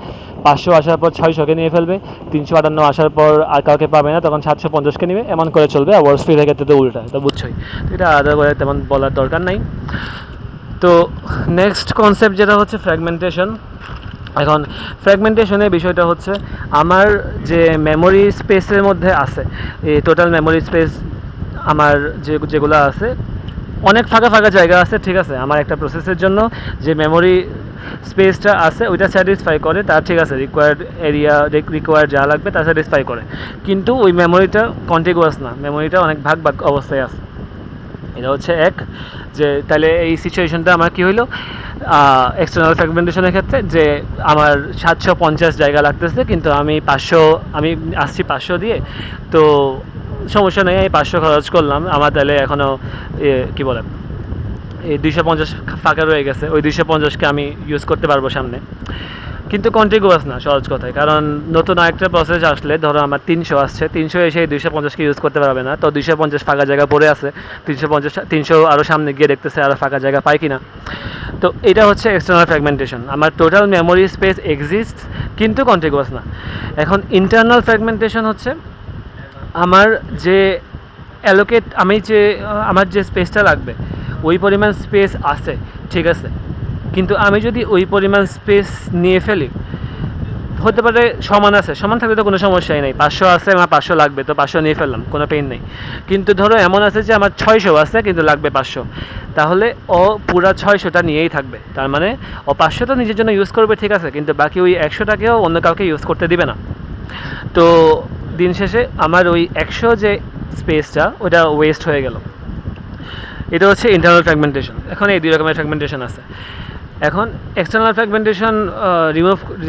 500 আসার পর 600কে নিয়ে ফেলবে। 358 আসার পর আর কাউকে পাবে না, তখন 750কে নেবে, এমন করে চলবে। আর ওয়ার্স্ট ফিলের ক্ষেত্রে তো উল্টা, তো বুঝছোই। তো এটা আলাদা করে তেমন বলার দরকার নাই। তো নেক্সট কনসেপ্ট যেটা হচ্ছে ফ্র্যাগমেন্টেশন। এখন ফ্র্যাগমেন্টেশনের বিষয়টা হচ্ছে আমার যে মেমোরি স্পেসের মধ্যে আছে, এই টোটাল মেমোরি স্পেস আমার যেগুলো আছে, অনেক ফাঁকা ফাঁকা জায়গা আছে, ঠিক আছে। আমার একটা প্রসেসের জন্য যে মেমোরি স্পেসটা আছে ওইটা স্যাটিসফাই করে, তার ঠিক আছে রিকোয়ার্ড এরিয়া, রিকোয়ার্ড যা লাগবে তা স্যাটিসফাই করে, কিন্তু ওই মেমোরিটা কন্টিগুয়াস না, মেমোরিটা অনেক ভাগ ভাগ অবস্থায় আছে। এটা হচ্ছে এক, যে তাহলে এই সিচুয়েশনটা আমার কী হইলো এক্সটার্নাল ফ্র্যাগমেন্টেশনের ক্ষেত্রে, যে আমার 750 জায়গা লাগতেছে, কিন্তু আমি আসছি 500 দিয়ে। তো সমস্যা নেই, আমি 500 খরচ করলাম, আমার তাহলে এখনও কী বলে এই 250 ফাঁকা রয়ে গেছে, ওই 250কে আমি ইউজ করতে পারবো সামনে, কিন্তু কন্টিগুয়াস না সহজ কথায়। কারণ নতুন আরেকটা প্রসেস আসলে ধরো আমার 300 আসছে, 300 এসে 250কে ইউজ করতে পারবে না, তো 250 ফাঁকা জায়গা পড়ে আছে, 300 আরও সামনে গিয়ে দেখতেছে আরও ফাঁকা জায়গা পায় কিনা। তো এটা হচ্ছে এক্সটার্নাল ফ্র্যাগমেন্টেশন, আমার টোটাল মেমোরি স্পেস এক্সিস্ট কিন্তু কন্টিগুয়াস না। এখন ইন্টারনাল ফ্র্যাগমেন্টেশন হচ্ছে আমার যে আমার যে স্পেসটা লাগবে ওই পরিমাণ স্পেস আছে, ঠিক আছে, কিন্তু আমি যদি ওই পরিমাণ স্পেস নিয়ে ফেলি, হতে পারে সমান আছে, সমান থাকলে তো কোনো সমস্যাই নেই। 500 আছে, আমার 500 লাগবে, তো 500 নিয়ে ফেললাম, কোনো পেইন নেই। কিন্তু ধরো এমন আছে যে আমার 600 আছে কিন্তু লাগবে 500, তাহলে ও পুরা 600টা নিয়েই থাকবে। তার মানে ও 500টা নিজের জন্য ইউজ করবে, ঠিক আছে, কিন্তু বাকি ওই 100টাকেও অন্য কাউকে ইউজ করতে দিবে না। তো দিন শেষে আমার ওই 100 যে স্পেসটা ওটা ওয়েস্ট হয়ে গেল। এটা হচ্ছে ইন্টারনাল ফ্র্যাগমেন্টেশন। এখন এই দুই রকমের ফ্র্যাগমেন্টেশন আছে। এখন এক্সটার্নাল ফ্র্যাগমেন্টেশন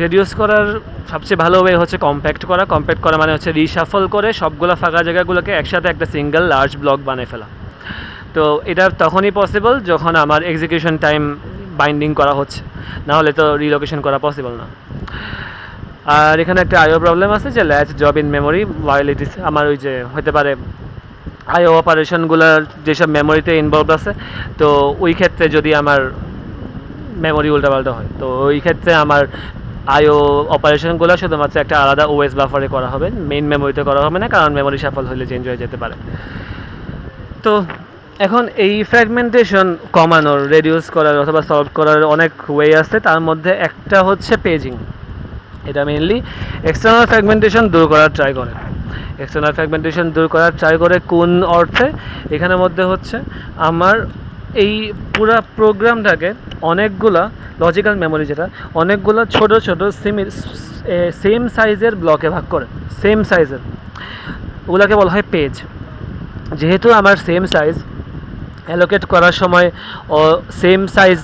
রিডিউস করার সবচেয়ে ভালো ওয়ে হচ্ছে কম্প্যাক্ট করা মানে হচ্ছে রিশাফল করে সবগুলো ফাঁকা জায়গাগুলোকে একসাথে একটা সিঙ্গেল লার্জ ব্লক বানিয়ে ফেলা। তো এটা তখনই পসিবল যখন আমার এক্সিকিউশন টাইম বাইন্ডিং করা হচ্ছে, না হলে তো রিলোকেশন করা পসিবল না। আর এখানে একটা আইও প্রবলেম আছে যে ল্যাচ জব ইন মেমোরি ওয়াইল ইট ইস, আমার ওই যে হতে পারে আইও অপারেশনগুলোর যেসব মেমোরিতে ইনভলভ আছে, তো ওই ক্ষেত্রে যদি আমার মেমোরি উল্টাপাল্টা হয়, তো ওই ক্ষেত্রে আমার আইও অপারেশনগুলো শুধুমাত্র একটা আলাদা ওএস বাফারে করা হবে, মেইন মেমোরিতে করা হবে না, কারণ মেমোরি সাফল হলে চেঞ্জ হয়ে যেতে পারে। তো এখন এই ফ্র্যাগমেন্টেশন কমানোর, রেডিউস করার অথবা সলভ করার অনেক ওয়ে আছে, তার মধ্যে একটা হচ্ছে পেজিং। এটা মেইনলি এক্সটার্নাল ফ্র্যাগমেন্টেশন দূর করার ট্রাই করে। এক্সটার্নাল ফ্র্যাগমেন্টেশন দূর করার ট্রাই করে কোন অর্থে? এখানের মধ্যে হচ্ছে আমার এই পুরা প্রোগ্রামটাকে অনেকগুলা লজিক্যাল মেমোরি, যেটা অনেকগুলো ছোট ছোট সেম সাইজের ব্লকে ভাগ করে, সেম সাইজের, ওগুলোকে বলা হয় পেজ। যেহেতু আমার সেম সাইজ অ্যালোকেট করার সময় ও সেম সাইজ,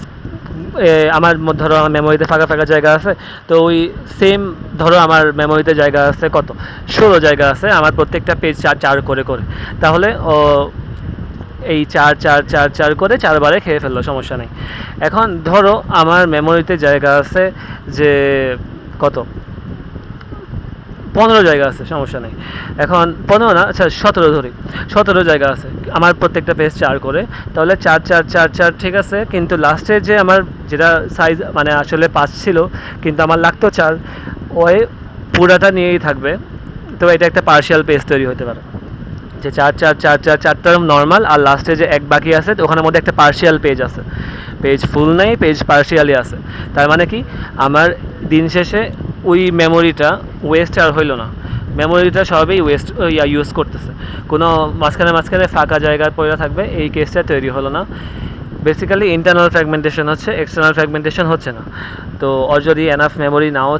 আমার ধরো আমার মেমোরিতে ফাঁকা ফাঁকা জায়গা আছে, তো ওই সেম ধরো আমার মেমোরিতে জায়গা আছে কত, 16 জায়গা আছে আমার প্রত্যেকটা পেজ 4 করে করে, তাহলে এই 4 করে 4 বারে খেয়ে ফেললো, সমস্যা নেই। এখন ধরো আমার মেমোরিতে জায়গা আছে যে কত, 15 জায়গা আছে, সমস্যা নেই। এখন 15 না, আচ্ছা 17 ধরি, 17 জায়গা আছে আমার প্রত্যেকটা পেজ 4 করে, তাহলে 4 ঠিক আছে, কিন্তু লাস্টে যে আমার যেটা সাইজ মানে আসলে 5 ছিল কিন্তু আমার লাগতো 4, ওই পুরাটা নিয়েই থাকবে। তো এটা একটা পার্শিয়াল পেজ তৈরি হতে পারে, যে 4 নর্মাল, আর লাস্টে যে 1 বাকি আছে ওখানের মধ্যে একটা পার্শিয়াল পেজ আছে, পেজ ফুল নেই, পেজ পার্শিয়ালি আছে। তার মানে কি, আমার দিন শেষে ওই মেমোরিটা ওয়েস্ট আর হইল না, মেমোরিটা সবই ওয়েস্ট ইউজ করতেছে, কোনো মাঝখানে ফাঁকা জায়গা পড়ে থাকবে, এই কেসটা তৈরি হলো না। বেসিক্যালি ইন্টারনাল ফ্র্যাগমেন্টেশন হচ্ছে, এক্সটার্নাল ফ্র্যাগমেন্টেশন হচ্ছে না। তো ওর যদি এনাফ মেমোরি নাও,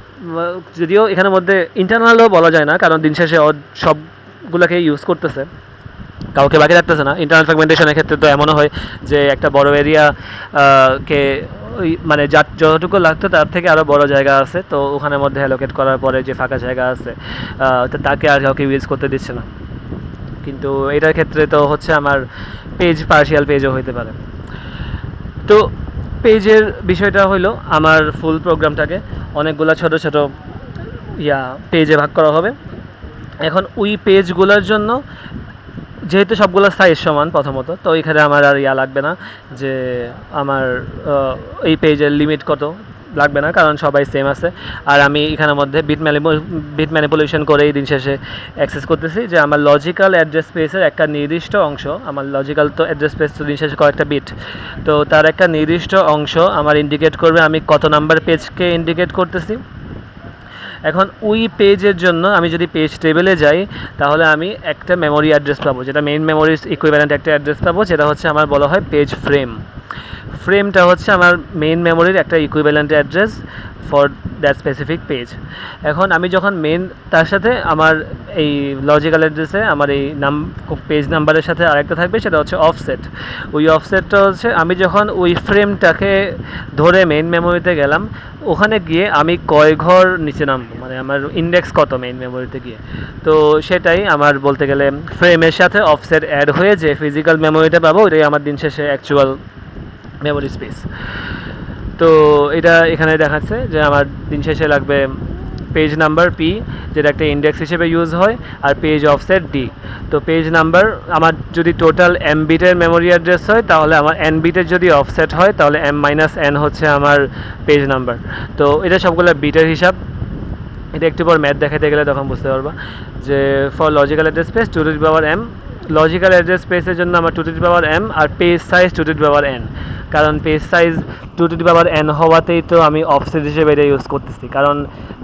যদিও এখানের মধ্যে ইন্টারনালও বলা যায় না, কারণ দিন শেষে ওর সবগুলোকে ইউজ করতেছে, কাউকে বাকি রাখতেছে না। ইন্টারনাল ফ্র্যাগমেন্টেশনের ক্ষেত্রে তো এমনও হয় যে একটা বড় এরিয়া কে ওই মানে যতটুকু লাগতো তার থেকে আরও বড় জায়গা আছে, তো ওখানের মধ্যে অ্যালোকেট করার পরে যে ফাঁকা জায়গা আছে তো তাকে আর কাউকে ইউজ করতে দিচ্ছে না। কিন্তু এটার ক্ষেত্রে তো হচ্ছে আমার পেজ পার্শিয়াল পেজও হইতে পারে। তো পেজের বিষয়টা হলো আমার ফুল প্রোগ্রামটাকে অনেকগুলো ছোট ছোট পেজে ভাগ করা হবে। এখন ওই পেজগুলোর জন্য যেহেতু সবগুলো সাইজ সমান প্রথমত, তো এখানে আমার আর লাগবে না যে আমার এই পেজের লিমিট কত, লাগবে না, কারণ সবাই সেম আছে। আর আমি এখানের মধ্যে বিট ম্যানিপুলেশন করে এই দিন শেষে অ্যাক্সেস করতেছি যে আমার লজিক্যাল অ্যাড্রেস স্পেসের একটা নির্দিষ্ট অংশ, আমার লজিক্যাল তো অ্যাড্রেস স্পেস তো দিন শেষে কয়েকটা বিট, তো তার একটা নির্দিষ্ট অংশ আমার ইন্ডিকেট করবে আমি কত নাম্বার পেজকে ইন্ডিকেট করতেছি। এখন ওই পেজের জন্য আমি যদি পেজ টেবিলে যাই, তাহলে আমি একটা মেমোরি অ্যাড্রেস পাবো, যেটা মেইন মেমোরির ইকুইভ্যালেন্ট একটা অ্যাড্রেস পাবো, যেটা হচ্ছে আমার বলা হয় পেজ ফ্রেম। ফ্রেমটা হচ্ছে আমার মেইন মেমোরির একটা equivalent address for that specific page. এখন আমি যখন মেইন, তার সাথে আমার এই লজিক্যাল অ্যাড্রেসে আমার এই পেজ নাম্বারের সাথে আরেকটা থাকবে, সেটা হচ্ছে অফসেট। ওই অফসেটটা হচ্ছে আমি যখন ওই ফ্রেমটাকে ধরে মেইন মেমোরিতে গেলাম, ওখানে গিয়ে আমি কয় ঘর নিচে নামবো, মানে আমার ইন্ডেক্স কত মেইন মেমোরিতে গিয়ে, তো সেটাই আমার বলতে গেলে ফ্রেমের সাথে অফসেট অ্যাড হয়ে যে ফিজিক্যাল মেমোরিটা পাবো, ওইটাই আমার দিন শেষে অ্যাকচুয়াল মেমোরি স্পেস। তো এটা এখানে দেখাচ্ছে যে আমার দিন শেষে লাগবে পেজ নাম্বার পি, যেটা একটা ইন্ডেক্স হিসেবে ইউজ হয়, আর পেজ অফসেট ডি। তো পেজ নাম্বার আমার যদি টোটাল এম বিটের মেমোরি অ্যাড্রেস হয়, তাহলে আমার এন বিটের যদি অফসেট হয়, তাহলে এম মাইনাস এন হচ্ছে আমার পেজ নাম্বার। তো এটা সবগুলো বিটের হিসাব। এটা একটু পর ম্যাথ দেখাতে গেলে তখন বুঝতে পারবা যে for logical address space 2^m, logical address স্পেসের জন্য আমার 2^m, আর পেজ সাইজ 2^n, কারণ পেজ সাইজ 2^n হওয়াতেই তো আমি অফসেট হিসেবে এটা ইউজ করতেছি, কারণ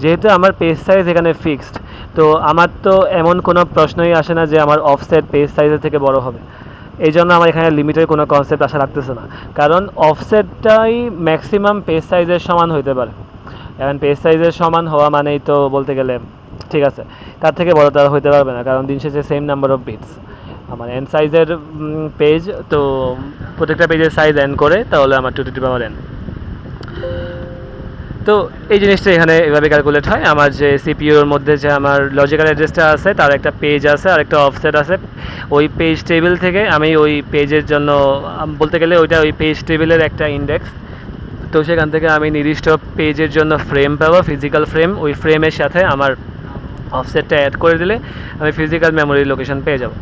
যেহেতু আমার পেজ সাইজ এখানে ফিক্সড, তো আমার তো এমন কোনো প্রশ্নই আসে না যে আমার অফসেট পেজ সাইজের থেকে বড় হবে। এই জন্য আমার এখানে লিমিটের কোনো কনসেপ্ট আসা লাগতেছে না, কারণ অফসেটটাই ম্যাক্সিমাম পেজ সাইজের সমান হইতে পারে। এখন পেজ সাইজের সমান হওয়া মানেই তো বলতে গেলে ঠিক আছে, তার থেকে বড় তার হইতে পারবে না, কারণ দিন শেষে সেম নাম্বার অফ বিটস। আমার এন সাইজের পেজ, তো প্রত্যেকটা পেজের সাইজ এন করে, তাহলে আমার 2^n। তো এই জিনিসটা এখানে এভাবে ক্যালকুলেট হয়। আমার যে সিপিইউর মধ্যে যে আমার লজিক্যাল অ্যাড্রেসটা আছে তার একটা পেজ আছে আর একটা অফসেট আছে। ওই পেজ টেবিল থেকে আমি ওই পেজের জন্য বলতে গেলে ওইটা ওই পেজ টেবিলের একটা ইন্ডেক্স। তো সেখান থেকে আমি নির্দিষ্ট পেজের জন্য ফ্রেম পাবো, ফিজিক্যাল ফ্রেম। ওই ফ্রেমের সাথে আমার অফসেটটা অ্যাড করে দিলে আমি ফিজিক্যাল মেমোরি লোকেশন পেয়ে যাব।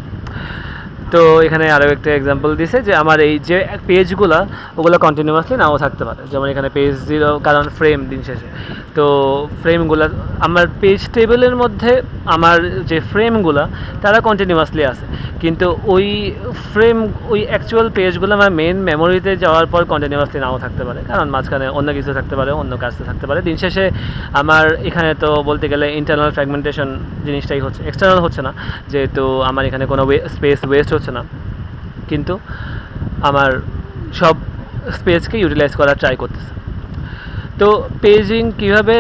তো এখানে আরও একটা এক্সাম্পল দিছে যে আমার এই যে পেজগুলো ওগুলো কন্টিনিউয়াসলি নাও থাকতে পারে, যেমন এখানে পেজ 0 কারণ ফ্রেম দিন শেষে। তো ফ্রেমগুলো আমার পেজ টেবিলের মধ্যে আমার যে ফ্রেমগুলো তারা কন্টিনিউয়াসলি আছে, কিন্তু ওই ফ্রেম ওই অ্যাকচুয়াল পেজগুলো আমার মেন মেমোরিতে যাওয়ার পর কন্টিনিউয়াসলি নাও থাকতে পারে, কারণ মাঝখানে অন্য কিছু থাকতে পারে, অন্য কাজটা থাকতে পারে। দিন শেষে আমার এখানে তো বলতে গেলে ইন্টারনাল ফ্র্যাগমেন্টেশন জিনিসটাই হচ্ছে, এক্সটার্নাল হচ্ছে না, যেহেতু আমার এখানে কোনো স্পেস ওয়েস্ট হচ্ছে না, কিন্তু আমার সব স্পেসকে ইউটিলাইজ করার ট্রাই করতেছে। তো পেজিং কীভাবে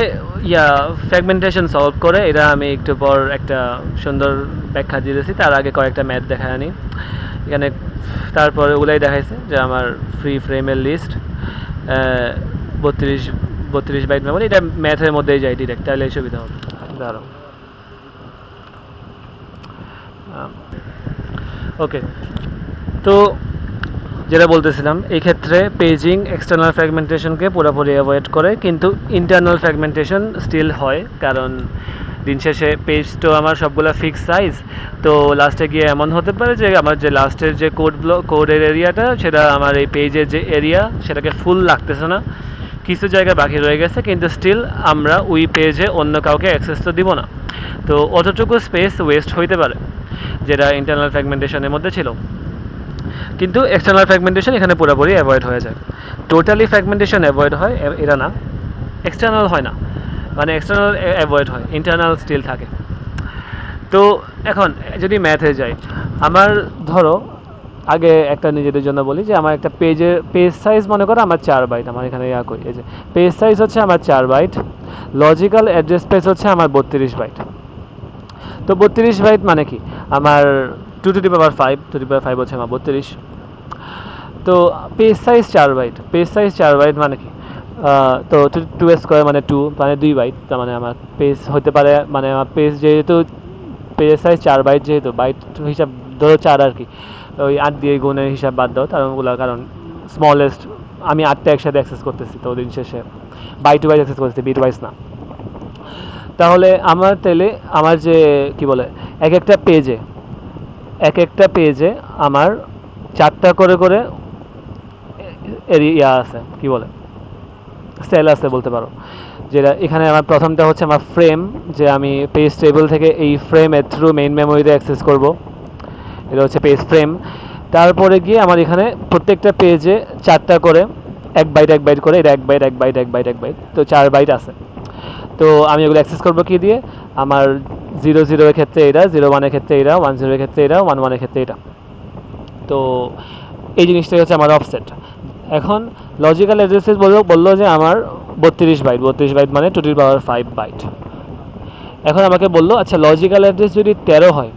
ফ্র্যাগমেন্টেশন সলভ করে এটা আমি একটু পর একটা সুন্দর ব্যাখ্যা দিয়েছি। তার আগে কয়েকটা ম্যাথ দেখা আনি এখানে। তারপর ওগুলাই দেখাইছে যে আমার ফ্রি ফ্রেমের লিস্ট 32 বাইট মেমোরি, এটা ম্যাথের মধ্যেই যায় ডিরেক্ট, তাহলে সুবিধা হবে। দাঁড়াও, ওকে। তো যেটা বলতেছিলাম, এই ক্ষেত্রে পেজিং এক্সটার্নাল ফ্র্যাগমেন্টেশনকে পুরোপুরি অ্যাভয়েড করে, কিন্তু ইন্টারনাল ফ্র্যাগমেন্টেশন স্টিল হয়, কারণ দিন শেষে পেজ তো আমার সবগুলো ফিক্স সাইজ। তো লাস্টে গিয়ে এমন হতে পারে যে আমার যে লাস্টের যে কোডের এরিয়াটা সেটা আমার এই পেজের যে এরিয়া সেটাকে ফুল লাগতেছে না, কিছু জায়গা বাকি রয়ে গেছে, কিন্তু স্টিল আমরা ওই পেজে অন্য কাউকে অ্যাক্সেস তো দিব না। তো অতটুকু স্পেস ওয়েস্ট হইতে পারে যেটা ইন্টারনাল ফ্র্যাগমেন্টেশনের মধ্যে ছিল, কিন্তু এক্সটার্নাল ফ্র্যাগমেন্টেশন এখানে পুরোপুরি অ্যাভয়েড হয়ে যায়। টোটালি ফ্র্যাগমেন্টেশন অ্যাভয়েড হয় এরা না, এক্সটার্নাল হয় না, মানে এক্সটার্নাল অ্যাভয়েড হয়, ইন্টারনাল স্টিল থাকে। তো এখন যদি ম্যাথে যাই, আমার ধরো আগে একটা নিজেদের জন্য বলি যে আমার একটা পেজ সাইজ মনে করো আমার 4 বাইট, আমার এখানে করি এই যে পেজ সাইজ হচ্ছে আমার 4 বাইট, লজিক্যাল অ্যাড্রেস স্পেস হচ্ছে আমার 32 বাইট। তো 32 বাইট মানে কি, আমার 2 to the power 5, 2 to the পাওয়ার 5 হচ্ছে আমার 32। তো page size 4 byte, page size 4 byte মানে কি, তো 2 স্কোয়ার মানে 2 মানে 2 বাইট, তার মানে আমার পেজ হতে পারে, মানে আমার পেজ যেহেতু পেজ সাইজ 4 বাইট, যেহেতু বাইট হিসাব ধরো 4 আর কি, ওই 8 দিয়ে গুণের হিসাব বাদ দাও, কারণ স্মলেস্ট আমি 8টা একসাথে অ্যাক্সেস করতেছি, তো দিন শেষে বাইট টু বাইট অ্যাক্সেস করতেছি, বিট ওয়াইজ না। তাহলে আমার যে কি বলে এক একটা পেজে আমার 4টা করে এরিয়া আছে, কি বলে সেল আছে বলতে পারো। যেটা এখানে আমার প্রথমটা হচ্ছে আমার ফ্রেম, যে আমি পেজ টেবিল থেকে এই ফ্রেমের থ্রু মেইন মেমোরিতে অ্যাক্সেস করব, এটা হচ্ছে পেজ ফ্রেম। তারপরে গিয়ে আমার এখানে প্রত্যেকটা পেজে 4টা করে 1 বাইট 1 বাইট করে, এটা 1 বাইট 1 বাইট 1 বাইট 1 বাইট, তো 4 বাইট আছে। তো আমি এগুলো অ্যাক্সেস করবো কি দিয়ে, আমার 00 এর ক্ষেত্রে এটা, 01 এর ক্ষেত্রে এটা, 10 এর ক্ষেত্রে এটা, 11 এর ক্ষেত্রে এটা। তো এই জিনিসটাই হচ্ছে আমার অফসেট। এখন লজিক্যাল অ্যাড্রেসেস বললো যে আমার 32 বাইট মানে 2 টু দি পাওয়ার 5 বাইট। এখন আমাকে বললো আচ্ছা লজিক্যাল অ্যাড্রেস যদি 13 হয়,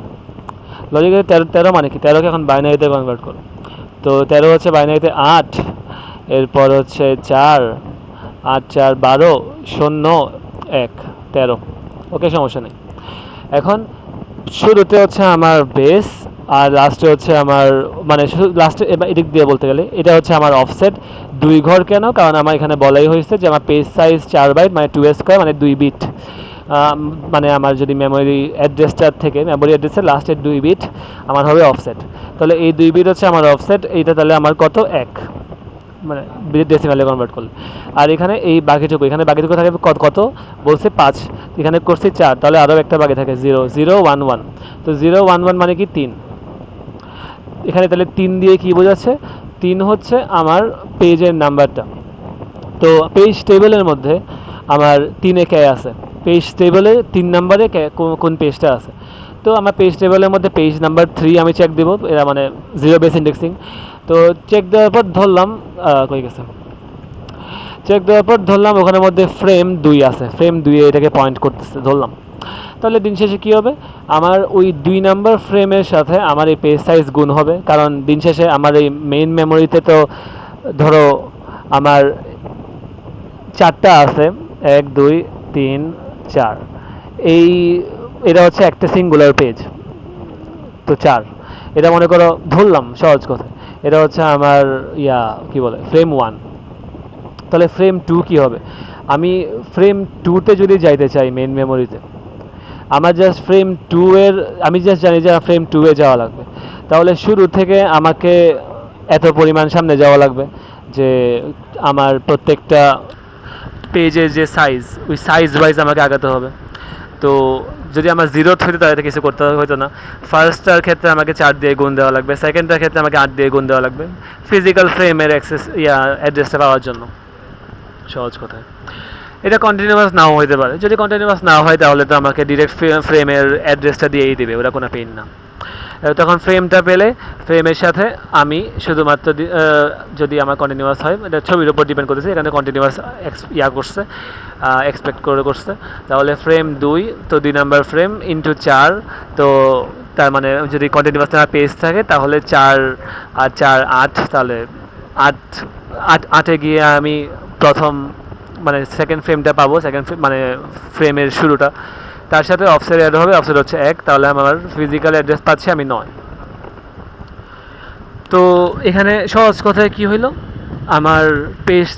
লজিক্যাল 13 মানে কি, 13কে এখন বাইনারিতে কনভার্ট করো। তো 13 হচ্ছে বাইনারিতে 8, এরপর হচ্ছে 4, 8 4 12 0 1 13। ওকে, সমস্যা নেই। এখন শুরুতে হচ্ছে আমার বেস, আর লাস্টে হচ্ছে আমার, মানে শুধু লাস্টে এদিক দিয়ে বলতে গেলে এটা হচ্ছে আমার অফসেট 2 ঘর। কেন, কারণ আমার এখানে বলাই হয়েছে যে আমার পেজ সাইজ 4 বাইট মানে 2 স্কোয়ার মানে 2 বিট, মানে আমার যদি মেমোরি অ্যাড্রেসটার থেকে মেমোরি অ্যাড্রেসের লাস্টের 2 বিট আমার হবে অফসেট। তাহলে এই 2 বিট হচ্ছে আমার অফসেট, এইটা তাহলে আমার কত 1, মানে ডেসিমালে কনভার্ট করলে। আর এখানে এই বাকিটুকু থাকে কত বলছে 5, এখানে করছি 4, তাহলে আরও একটা বাকি থাকে 0 0 1 1। তো 0 1 1 মানে কি 3, এখানে তাহলে 3 দিয়ে কি বোঝাচ্ছে, 3 হচ্ছে আমার পেজের নাম্বারটা। তো পেজ টেবিলের মধ্যে আমার 3-এ কে আছে, পেজ টেবিলে 3 নম্বরে কোন পেজটা আছে। তো আমার পেজ টেবিলের মধ্যে পেজ নাম্বার 3 আমি চেক দেবো, এরা মানে 0 বেস ইন্ডেক্সিং। তো চেক দেওয়ার পর ধরলাম ওখানের মধ্যে ফ্রেম 2 আছে, ফ্রেম 2 এটাকে পয়েন্ট করতেছে ধরলাম। তাহলে দিন শেষে কী হবে, আমার ওই 2 নাম্বার ফ্রেমের সাথে আমার এই পেজ সাইজ গুণ হবে, কারণ দিন শেষে আমার এই মেইন মেমোরিতে তো ধরো আমার 4টা আছে, 1 2 3 4 এই এটা হচ্ছে একটা সিঙ্গুলার পেজ, তো 4। এটা মনে করো ধরলাম সহজ কথা, এটা হচ্ছে আমার কি বলে ফ্রেম 1। তাহলে ফ্রেম 2 কি হবে? আমি ফ্রেম 2তে যদি যাইতে চাই মেইন মেমোরিতে, আমার জাস্ট ফ্রেম 2 এর, আমি জাস্ট জানি যে ফ্রেম 2 এ যাওয়া লাগবে। তাহলে শুরু থেকে আমাকে এত পরিমাণ সামনে যাওয়া লাগবে যে আমার প্রত্যেকটা পেজের যে সাইজ, ওই সাইজ ওয়াইজ আমাকে আগাতে হবে। তো যদি আমার 0th হইতো তাহলে কিছু করতে হতো না। ফার্স্টটার ক্ষেত্রে আমাকে 4 দিয়ে গুণ দেওয়া লাগবে, সেকেন্ডটার ক্ষেত্রে আমাকে 8 দিয়ে গুণ দেওয়া লাগবে ফিজিক্যাল ফ্রেমের অ্যাক্সেস অ্যাড্রেসটা পাওয়ার জন্য। সহজ কথা। এটা কন্টিনিউয়াস নাও হইতে পারে, যদি কন্টিনিউয়াস না হয় তাহলে তো আমাকে ডিরেক্ট ফ্রেমের অ্যাড্রেসটা দিয়েই দিবে, ওরা কোনো পেইন না। তখন ফ্রেমটা পেলে ফ্রেমের সাথে আমি শুধুমাত্র যদি আমার কন্টিনিউয়াস হয়, এটা ছবির উপর ডিপেন্ড করতেছে, এখানে কন্টিনিউয়াস করছে, এক্সপেক্ট করছে, তাহলে ফ্রেম 2 তো 2 নাম্বার ফ্রেম ইন্টু 4, তো তার মানে যদি কন্টিনিউয়াস আমার পেজ থাকে তাহলে 4 আর 4 8, তাহলে 8 গিয়ে আমি প্রথম মানে সেকেন্ড ফ্রেমটা পাবো, সেকেন্ড মানে ফ্রেমের শুরুটা, তার সাথে অফসেট অ্যাড হবে, অফসেট হচ্ছে 1, তাহলে আমার ফিজিক্যাল অ্যাড্রেস পাচ্ছি আমি 9। তো এখানে সহজ কথায় কি হইলো, আমার পেজ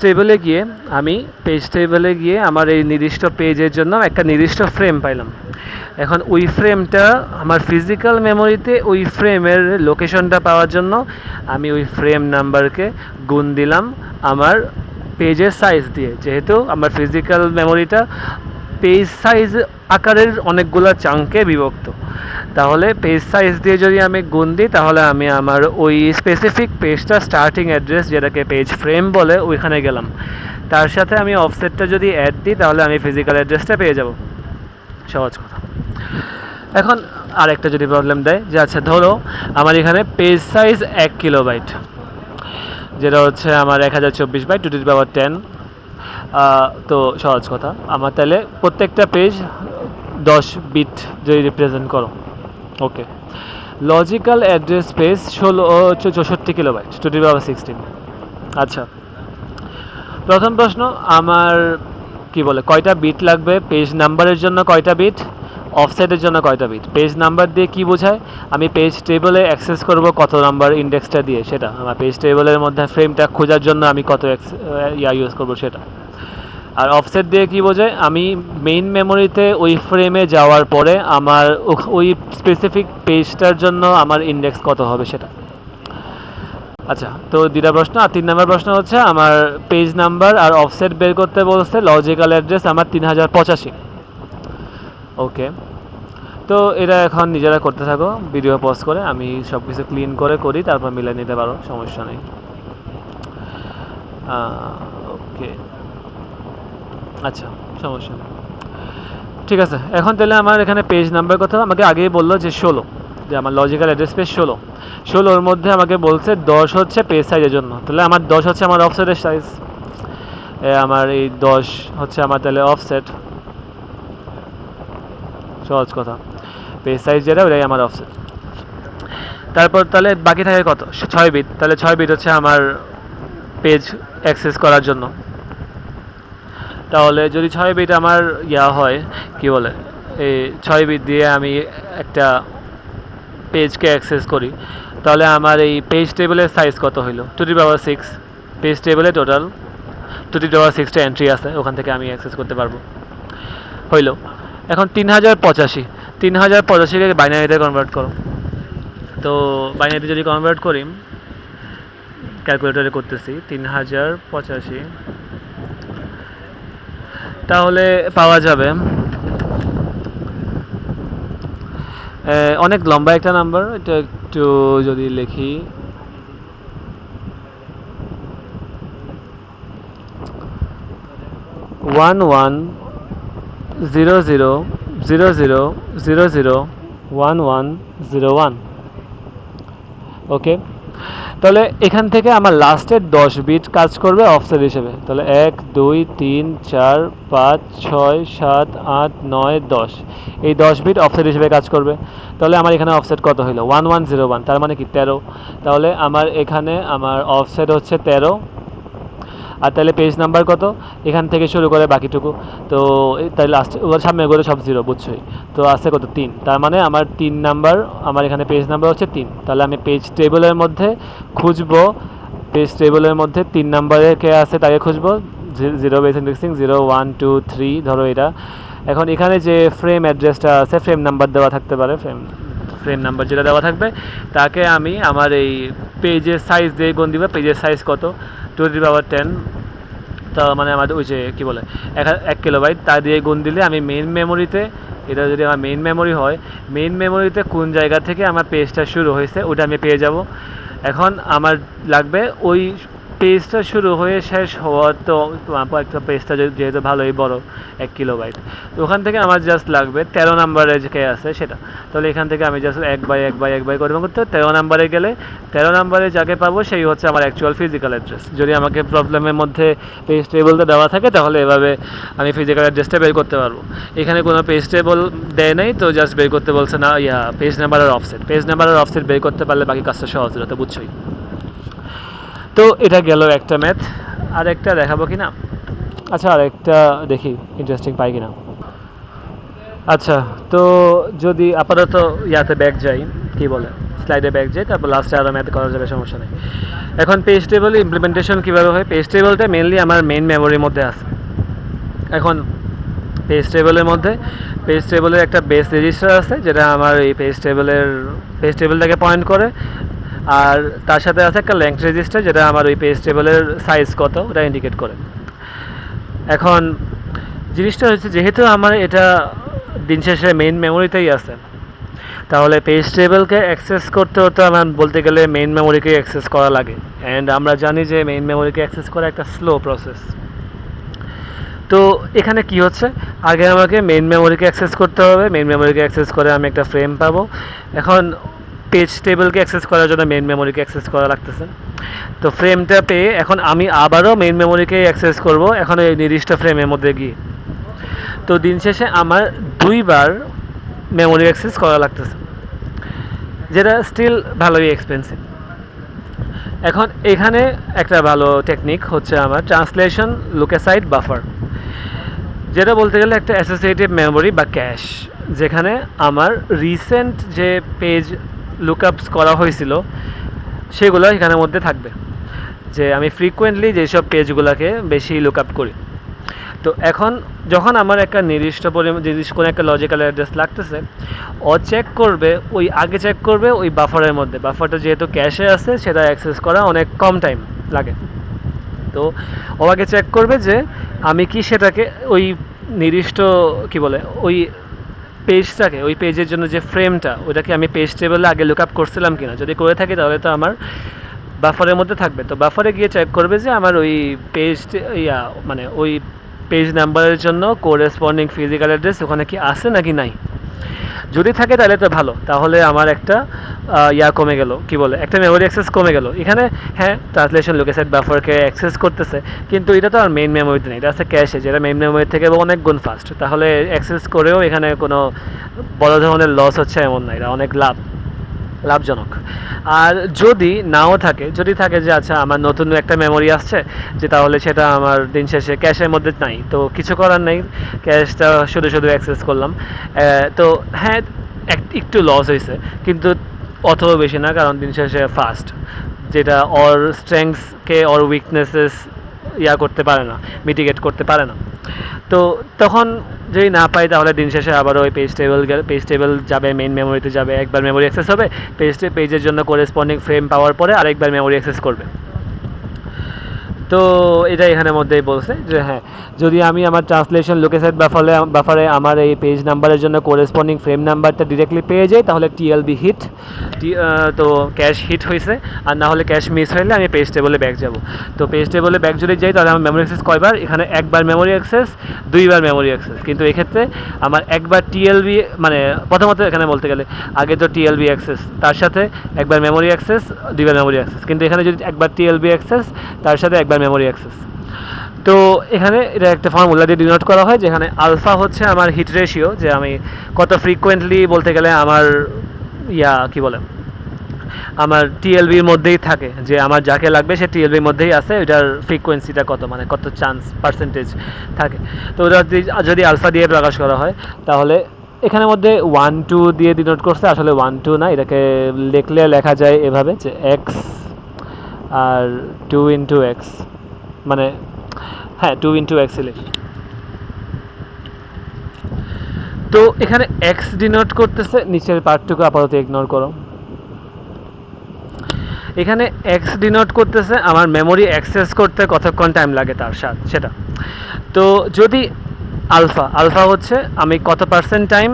টেবিলে গিয়ে আমার এই নির্দিষ্ট পেজের জন্য একটা নির্দিষ্ট ফ্রেম পাইলাম। এখন ওই ফ্রেমটা আমার ফিজিক্যাল মেমোরিতে ওই ফ্রেমের লোকেশনটা পাওয়ার জন্য আমি ওই ফ্রেম নাম্বারকে গুণ দিলাম আমার পেজের সাইজ দিয়ে, যেহেতু আমার ফিজিক্যাল মেমোরিটা পেজ সাইজ আকারের অনেকগুলো চাঙ্কে বিভক্ত। তাহলে পেজ সাইজ দিয়ে যদি আমি গুণ দিই তাহলে আমি আমার ওই স্পেসিফিক পেজটা স্টার্টিং অ্যাড্রেস, যেটাকে পেজ ফ্রেম বলে, ওইখানে গেলাম। তার সাথে আমি অফসেটটা যদি অ্যাড দিই তাহলে আমি ফিজিক্যাল অ্যাড্রেসটা পেয়ে যাব। সহজ কথা। এখন আরেকটা যদি প্রবলেম দেয় যে আচ্ছা ধরো আমার এখানে পেজ সাইজ 1 কিলোবাইট, যেটা হচ্ছে আমার 1024 বাই 2^10। তো সহজ কথা, আমার তাহলে প্রত্যেকটা পেজ 10 বিট যদি রিপ্রেজেন্ট করো, okay. Logical address space 64 kilobyte 2^16। আচ্ছা, প্রথম প্রশ্ন আমার কি বলে কয়টা বিট লাগবে পেজ নাম্বারের জন্য, কয়টা বিট অফসেটের জন্য, কয়টা বিট। পেজ নাম্বার দিয়ে কি বোঝায়, আমি পেজ টেবিলে অ্যাক্সেস করব কত নাম্বার ইন্ডেক্সটা দিয়ে, সেটা আমার পেজ টেবিলের মধ্যে ফ্রেমটা খোঁজার জন্য আমি কত ইউজ করব সেটা। আর অফসেট দিয়ে কি বোঝায়, আমি মেইন মেমোরিতে ওই ফ্রেমে যাওয়ার পরে আমার ওই স্পেসিফিক পেজটার জন্য আমার ইন্ডেক্স কত হবে সেটা। আচ্ছা, তো 2টা প্রশ্ন। আর 3 নম্বর প্রশ্ন হচ্ছে আমার পেজ নাম্বার আর অফসেট বের করতে বলছে, লজিক্যাল অ্যাড্রেস আমার 3085। ওকে, তো এটা এখন নিজেরা করতে থাকো, ভিডিও পজ করে, আমি সব কিছু ক্লিন করি, তারপর মিলে নিতে পারো, সমস্যা নেই। ওকে, আচ্ছা, সমস্যা নেই, ঠিক আছে। এখন তাহলে আমার এখানে পেজ নাম্বার কথা আমাকে আগেই বললো যে 16, যে আমার লজিক্যাল অ্যাড্রেস পেজ 16 মধ্যে আমাকে বলছে 10 হচ্ছে পেজ সাইজের জন্য, তাহলে আমার 10 হচ্ছে আমার অফসেটের সাইজ, আমার এই 10 হচ্ছে আমার তাহলে অফসেট। সহজ কথা, পেজ সাইজ যেটা ওটাই আমার অফসেট। তারপর তাহলে বাকি থাকে কত, 6 বিট, তাহলে 6 বিট হচ্ছে আমার পেজ অ্যাক্সেস করার জন্য। তাহলে যদি 6 বিট আমার হয় কি বলে, এই 6 বিট দিয়ে আমি একটা পেজকে অ্যাক্সেস করি, তাহলে আমার এই পেজ টেবিলের সাইজ কত হইলো, 2^6। পেজ টেবিলে টোটাল 2^6টা এন্ট্রি আছে, ওখান থেকে আমি অ্যাক্সেস করতে পারবো, হইলো। এখন 3085কে বাইনারিতে কনভার্ট করো, তো বাইনারিতে যদি কনভার্ট করি, ক্যালকুলেটরে করতেছি 3085, তাহলে পাওয়া যাবে অনেক লম্বা একটা নাম্বার, এটা একটু যদি লিখি, ওয়ান 110000001101। ওকে, তাহলে এখান থেকে আমার লাস্টের 10 বিট কাজ করবে অফসেট হিসেবে, তাহলে 1 2 3 4 5 6 7 8 9 10, এই 10 বিট অফসেট হিসেবে কাজ করবে। তাহলে আমার এখানে অফসেট কত হলো, 1101, তার মানে কি 13। তাহলে আমার এখানে আমার অফসেট হচ্ছে 13, আর তাহলে পেজ নাম্বার কত, এখান থেকে শুরু করে বাকিটুকু। তো তাহলে লাস্ট ওর সামনে করে সব জিরো, বুঝছোই। তো আছে কত 3, তার মানে আমার 3 নাম্বার, আমার এখানে পেজ নাম্বার হচ্ছে 3। তাহলে আমি পেজ টেবিলের মধ্যে খুঁজবো, পেজ টেবিলের মধ্যে 3 নাম্বারে কে আছে তাকে খুঁজবো, 0 বেস ইন্ডেক্সিং 0 1 2 3 ধরো এটা। এখন এখানে যে ফ্রেম অ্যাড্রেসটা আছে, ফ্রেম নাম্বার দেওয়া থাকতে পারে, ফ্রেম নাম্বার যেটা দেওয়া থাকবে তাকে আমি আমার এই পেজের সাইজ দিয়ে গুণ দিব। পেজের সাইজ কত, 2^10, তা মানে আমাদের ওই যে কী বলে 1 কিলোবাইট, তা দিয়ে গুণ দিলে আমি মেইন মেমোরিতে, এটা যদি আমার মেইন মেমোরি হয়, মেইন মেমোরিতে কোন জায়গা থেকে আমার পেজটা শুরু হয়েছে ওটা আমি পেয়ে যাব। এখন আমার লাগবে ওই পেজটা শুরু হয়ে শেষ হওয়ার, তো একটা পেজটা যেহেতু ভালোই বড় 1 কিলোবাইট, তো ওখান থেকে আমার জাস্ট লাগবে 13 নাম্বারে যে কে আছে সেটা। তাহলে এখান থেকে আমি জাস্ট 1/1/1 করে করতে 13 নাম্বারে গেলে 13 নাম্বারে যাকে পাবো সেই হচ্ছে আমার অ্যাকচুয়াল ফিজিক্যাল অ্যাড্রেস। যদি আমাকে প্রবলেমের মধ্যে পেজ টেবলটা দেওয়া থাকে তাহলে এভাবে আমি ফিজিক্যাল অ্যাড্রেসটা বের করতে পারবো। এখানে কোনো পেজ টেবল দেয় নাই, তো জাস্ট বের করতে বলছে না পেজ নাম্বার আর অফসেট। পেজ নাম্বার আর অফসেট বের করতে পারলে বাকি কাজটা সহজ হলো, তো বুঝছোই। তো এটা গেল একটা ম্যাথ। আর একটা দেখাবো কি না, আচ্ছা আর একটা দেখি ইন্টারেস্টিং পাই কিনা। আচ্ছা, তো যদি আপাতত ইয়াতে ব্যাক যাই, কি বলে স্লাইডে ব্যাক যাই, তারপর লাস্টে আরও ম্যাথ করা যাবে, সমস্যা নেই। এখন পেজ টেবল ইমপ্লিমেন্টেশন কীভাবে হয়, পেজ টেবলটা মেনলি আমার মেইন মেমোরির মধ্যে আছে। এখন পেজ টেবলের মধ্যে পেজ টেবলের একটা বেস রেজিস্টার আছে যেটা আমার এই পেজ টেবলটাকে পয়েন্ট করে, আর তার সাথে আছে একটা লেংথ রেজিস্টার যেটা আমার ওই পেজ টেবলের সাইজ কত ওটা ইন্ডিকেট করে। এখন জিনিসটা হচ্ছে যেহেতু আমার এটা দিন শেষে মেইন মেমোরিতেই আছে, তাহলে পেজ টেবলকে অ্যাক্সেস করতে হতো আমার বলতে গেলে মেইন মেমোরিকে অ্যাক্সেস করা লাগে। অ্যান্ড আমরা জানি যে মেইন মেমোরিকে অ্যাক্সেস করা একটা স্লো প্রসেস। তো এখানে কি হচ্ছে, আগে আমাকে মেইন মেমোরিকে অ্যাক্সেস করতে হবে, মেইন মেমোরিকে অ্যাক্সেস করে আমি একটা ফ্রেম পাবো। এখন পেজ টেবলকে অ্যাক্সেস করার জন্য মেইন মেমোরিকে অ্যাক্সেস করা লাগতেছে। তো ফ্রেমটা পেয়ে এখন আমি আবারও মেইন মেমোরিকে অ্যাক্সেস করব এখন এই নির্দিষ্ট ফ্রেমের মধ্যে গিয়ে। তো দিন শেষে আমার 2বার মেমোরি অ্যাক্সেস করা লাগতেছে, যেটা স্টিল ভালোই এক্সপেন্সিভ। এখন এখানে একটা ভালো টেকনিক হচ্ছে আমার ট্রান্সলেশন লোকেসাইড বাফার, যেটা বলতে গেলে একটা অ্যাসোসিয়েটিভ মেমোরি বা ক্যাশ, যেখানে আমার রিসেন্ট যে পেজ লুকআপস করা হয়েছিল সেগুলো এখানের মধ্যে থাকবে, যে আমি ফ্রিকোয়েন্টলি যেসব পেজগুলোকে বেশি লুকআপ করি। তো এখন যখন আমার একটা নির্দিষ্ট কোনো একটা লজিক্যাল অ্যাড্রেস লাগতেছে, ও চেক করবে আগে চেক করবে ওই বাফারের মধ্যে, বাফারটা যেহেতু ক্যাশে আছে সেটা অ্যাক্সেস করা অনেক কম টাইম লাগে। তো ও আগে চেক করবে যে আমি কি সেটাকে ওই নির্দিষ্ট কি বলে ওই পেজটাকে, ওই পেজের জন্য যে ফ্রেমটা ওটাকে আমি পেজ টেবলে আগে লুক আপ করছিলাম কিনা, যদি করে থাকি তাহলে তো আমার বাফারের মধ্যে থাকবে। তো বাফারে গিয়ে চেক করবে যে আমার ওই পেজ মানে ওই পেজ নাম্বারের জন্য কোরেসপন্ডিং ফিজিক্যাল অ্যাড্রেস ওখানে কি আছে নাকি নাই। যদি থাকে তাহলে তো ভালো, তাহলে আমার একটা কমে গেল, কি বলে একটা মেমোরি অ্যাক্সেস কমে গেল এখানে। হ্যাঁ, ট্রান্সলেশন লোকেসাইড বাফারকে অ্যাক্সেস করতেছে, কিন্তু এটা তো আর মেইন মেমোরিতে নেই, এটা আছে ক্যাশে, যেটা মেইন মেমোরি থেকে অনেক গুণ ফাস্ট। তাহলে অ্যাক্সেস করেও এখানে কোনো বড় ধরনের লস হচ্ছে এমন না, এটা অনেক লাভজনক। আর যদি নাও থাকে, যদি থাকে যে আচ্ছা আমার নতুন একটা মেমোরি আসছে, যে তাহলে সেটা আমার দিন শেষে ক্যাশের মধ্যে নাই, তো কিছু করার নেই, ক্যাশটা শুধু অ্যাক্সেস করলাম। তো হ্যাঁ একটু লস হয়েছে, কিন্তু অতও বেশি না, কারণ দিন শেষে ফাস্ট, যেটা ওর স্ট্রেংথসকে ওর উইকনেসেস করতে পারে না, মিটিগেট করতে পারে না। তো তখন যদি না পাই তাহলে দিন শেষে আবার ওই পেজ টেবল যাবে, মেইন মেমোরিতে যাবে, একবার মেমোরি অ্যাক্সেস হবে, পেজের জন্য কোরেসপন্ডিং ফ্রেম পাওয়ার পরে আরেকবার মেমোরি অ্যাক্সেস করবে। তো এটা এখানের মধ্যেই বলছে যে হ্যাঁ, যদি আমি আমার ট্রান্সলেশন লোকেসাইড বাফারে আমার এই পেজ নাম্বারের জন্য কোরেসপন্ডিং ফ্রেম নাম্বারটা ডিরেক্টলি পেয়ে যাই তাহলে টিএলবি হিট, তো ক্যাশ হিট হয়েছে। আর না হলে ক্যাশ মিস হইলে আমি পেজ টেবলে ব্যাক যাব। তো পেজ টেবলে ব্যাক যদি যাই তাহলে আমার মেমোরি অ্যাক্সেস কয়বার, এখানে একবার মেমোরি অ্যাক্সেস, 2বার মেমোরি অ্যাক্সেস। কিন্তু এক্ষেত্রে আমার একবার টিএলবি মানে প্রথমত এখানে বলতে গেলে আগে তো টিএলবি অ্যাক্সেস, তার সাথে একবার মেমোরি অ্যাক্সেস, 2বার মেমোরি অ্যাক্সেস। কিন্তু এখানে যদি একবার টিএলবি অ্যাক্সেস তার সাথে একবার মেমোরি অ্যাক্সেস। তো এখানে এটা একটা ফর্মুলা দিয়ে ডিনোট করা হয়, যেখানে আলফা হচ্ছে আমার হিট রেশিও, যে আমি কত ফ্রিকোয়েন্টলি বলতে গেলে আমার কি বলে আমার টিএলবির মধ্যেই থাকে, যে আমার যাকে লাগবে সে টিএলবির মধ্যেই আছে, ওইটার ফ্রিকোয়েন্সিটা কত, মানে কত চান্স পার্সেন্টেজ থাকে। তো ওটা যদি আলফা দিয়ে প্রকাশ করা হয় তাহলে এখানের মধ্যে 1 2 দিয়ে ডিনোট করছে, আসলে 1 2 না, এটাকে লিখলে লেখা যায় এভাবে যে এক্স আর 2 ইন্টু এক্স, মানে হ্যাঁ 2 ইন্টু এক্স লিখি। তো এখানে এক্স ডিনোট করতেছে, নিচের পার্টটুকু আপাতত ইগনোর করো। এখানে এক্স ডিনোট করতেছে আমার মেমোরি অ্যাক্সেস করতে কতক্ষণ টাইম লাগে তার সাথে সেটা। তো যদি আলফা হচ্ছে আমি কত পার্সেন্ট টাইম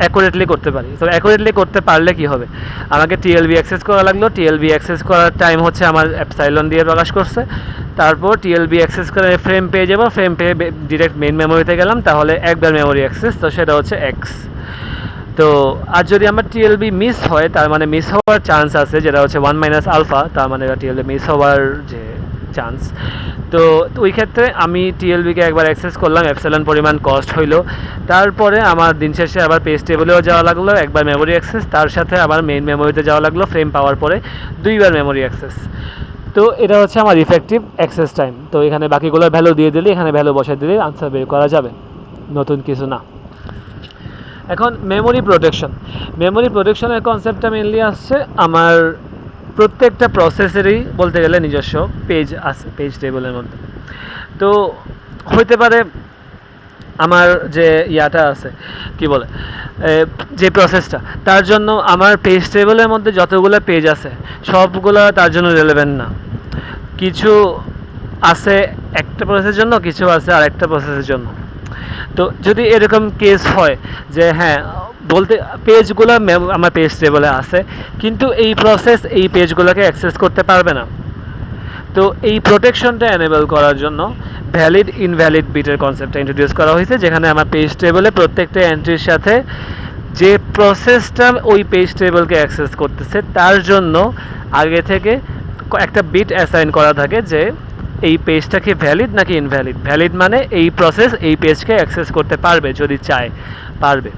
অ্যাকুরেটলি করতে পারি। তো অ্যাকুরেটলি করতে পারলে কি হবে, আমাকে টিএলবি অ্যাক্সেস করা লাগলো, টিএলবি অ্যাক্সেস করার টাইম হচ্ছে আমার অ্যাপসাইলন দিয়ে প্রকাশ করছে। তারপর টিএলবি অ্যাক্সেস করে ফ্রেম পেয়ে যাবো, ফ্রেম পেয়ে ডিরেক্ট মেইন মেমোরিতে গেলাম, তাহলে একবার মেমোরি অ্যাক্সেস, তো সেটা হচ্ছে এক্স। তো আর যদি আমার টিএলবি মিস হয়, তার মানে মিস হওয়ার চান্স আছে যেটা হচ্ছে 1 মাইনাস আলফা, তার মানে টিএলবি মিস হওয়ার যে চান্স। তো ওই ক্ষেত্রে আমি টিএলবিকে একবার অ্যাক্সেস করলাম, এপসাইলন পরিমাণ কস্ট হইলো, তারপরে আমার দিন শেষে আবার পেজ টেবিলেও যাওয়া লাগলো একবার মেমোরি অ্যাক্সেস, তার সাথে আবার মেইন মেমোরিতে যাওয়া লাগলো ফ্রেম পাওয়ার পরে দুইবার মেমোরি অ্যাক্সেস। তো এটা হচ্ছে আমার ইফেক্টিভ অ্যাক্সেস টাইম। তো এখানে বাকিগুলোর ভ্যালু দিয়ে দিলে, এখানে ভ্যালু বসাই দিলে আনসার বের করা যাবে, নতুন কিছু না। এখন মেমোরি প্রোটেকশনের কনসেপ্টটা মেনলি আসছে আমার প্রত্যেকটা প্রসেসেরই বলতে গেলে নিজস্ব পেজ আছে পেজ টেবিলের মধ্যে। তো হইতে পারে আমার যে ইয়াটা আছে কি বলে যে প্রসেসটা, তার জন্য আমার পেজ টেবিলের মধ্যে যতগুলো পেজ আছে সবগুলো তার জন্য রেলেভেন্ট না, কিছু আছে একটা প্রসেসের জন্য, কিছু আছে আরেকটা প্রসেসের জন্য। তো যদি এরকম কেস হয় যে হ্যাঁ বলতে পেজগুলো আমার পেজ টেবলে আছে কিন্তু এই প্রসেস এই পেজগুলোকে অ্যাক্সেস করতে পারবে না, তো এই প্রোটেকশনটা এনেবল করার জন্য ভ্যালিড ইনভ্যালিড বিটের কনসেপ্টটা ইন্ট্রোডিউস করা হয়েছে, যেখানে আমার পেজ টেবলে প্রত্যেকটা এন্ট্রির সাথে যে প্রসেসটা ওই পেজ টেবলকে অ্যাক্সেস করতেছে তার জন্য আগে থেকে একটা বিট অ্যাসাইন করা থাকে যে এই পেজটা কি ভ্যালিড নাকি ইনভ্যালিড। ভ্যালিড মানে এই প্রসেস এই পেজকে অ্যাক্সেস করতে পারবে যদি চায় পারবে,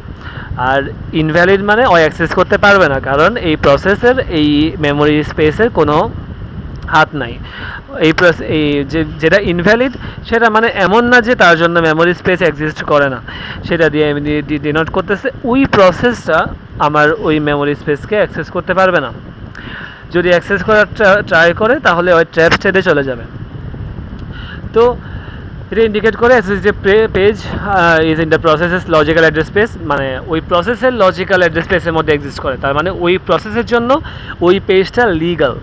আর ইনভ্যালিড মানে ও অ্যাক্সেস করতে পারবে না, কারণ এই প্রসেসের এই মেমোরি স্পেসের কোনো হাত নাই। এই যেটা ইনভ্যালিড সেটা মানে এমন না যে তার জন্য মেমোরি স্পেস এক্সিস্ট করে না, সেটা দিয়ে আমি ডিনোট করতেছে ওই প্রসেসটা আমার ওই মেমোরি স্পেসকে অ্যাক্সেস করতে পারবে না। যদি অ্যাক্সেস করার ট্রাই করে তাহলে ওই ট্র্যাপ স্টেটে চলে যাবে। তো এটা ইন্ডিকেট করে যে page is in the processes logical address space, মানে ওই প্রসেসের লজিক্যাল অ্যাড্রেস স্পেসের মধ্যে এক্সিস্ট করে, তার মানে ওই প্রসেসের জন্য ওই পেজটা লিগাল।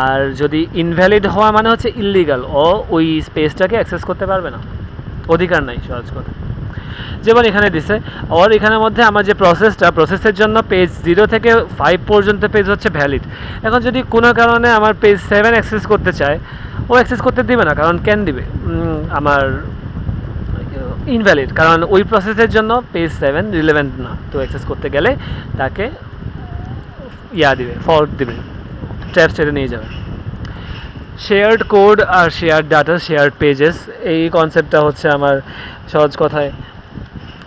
আর যদি ইনভ্যালিড হওয়া মানে হচ্ছে ইললিগাল, ও ওই স্পেসটাকে অ্যাক্সেস করতে পারবে না, অধিকার নাই সহজ কথা। যেমন এখানে দিছে ওর এখানের মধ্যে আমার যে প্রসেসের জন্য পেজ 0 থেকে 5 পর্যন্ত পেজ হচ্ছে ভ্যালিড। এখন যদি কোনো কারণে আমার পেজ 7 অ্যাক্সেস করতে চায়, ও অ্যাক্সেস করতে দিবে না, কারণ কেন দিবে, আমার ইনভ্যালিড, কারণ ওই প্রসেসের জন্য পেজ 7 রিলেভেন্ট না, তো অ্যাক্সেস করতে গেলে তাকে দিবে, ফল্ট দিবে, ট্র্যাপ স্টেটে নিয়ে যাবে। শেয়ার্ড কোড আর শেয়ার্ড ডাটা, শেয়ার্ড পেজেস, এই কনসেপ্টটা হচ্ছে আমার সহজ কথায়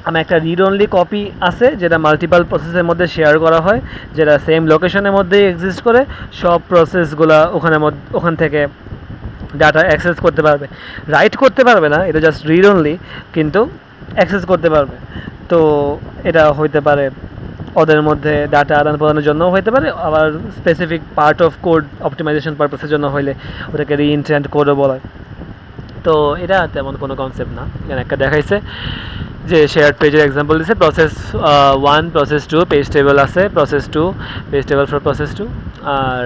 আমার একটা রিড অনলি কপি আছে যেটা মাল্টিপাল প্রসেসের মধ্যে শেয়ার করা হয়, যেটা সেম লোকেশনের মধ্যেই এক্সিস্ট করে, সব প্রসেসগুলো ওখান থেকে ডাটা অ্যাক্সেস করতে পারবে, রাইট করতে পারবে না, এটা জাস্ট রিড অনলি, কিন্তু অ্যাক্সেস করতে পারবে। তো এটা হইতে পারে ওদের মধ্যে ডাটা আদান প্রদানের জন্য হইতে পারে, আবার specific part of code optimization পারপাসের জন্য হইলে ওটাকে রিইনস্ট্যান্ট কোডও বলা হয়। তো এটা তেমন কোনো কনসেপ্ট না, এখানে একটা দেখাইছে যে শেয়ার্ড পেজের এক্সাম্পল দিচ্ছে, প্রসেস 1 প্রসেস 2 পেজ টেবল আছে, process 2 page table for process 2, আর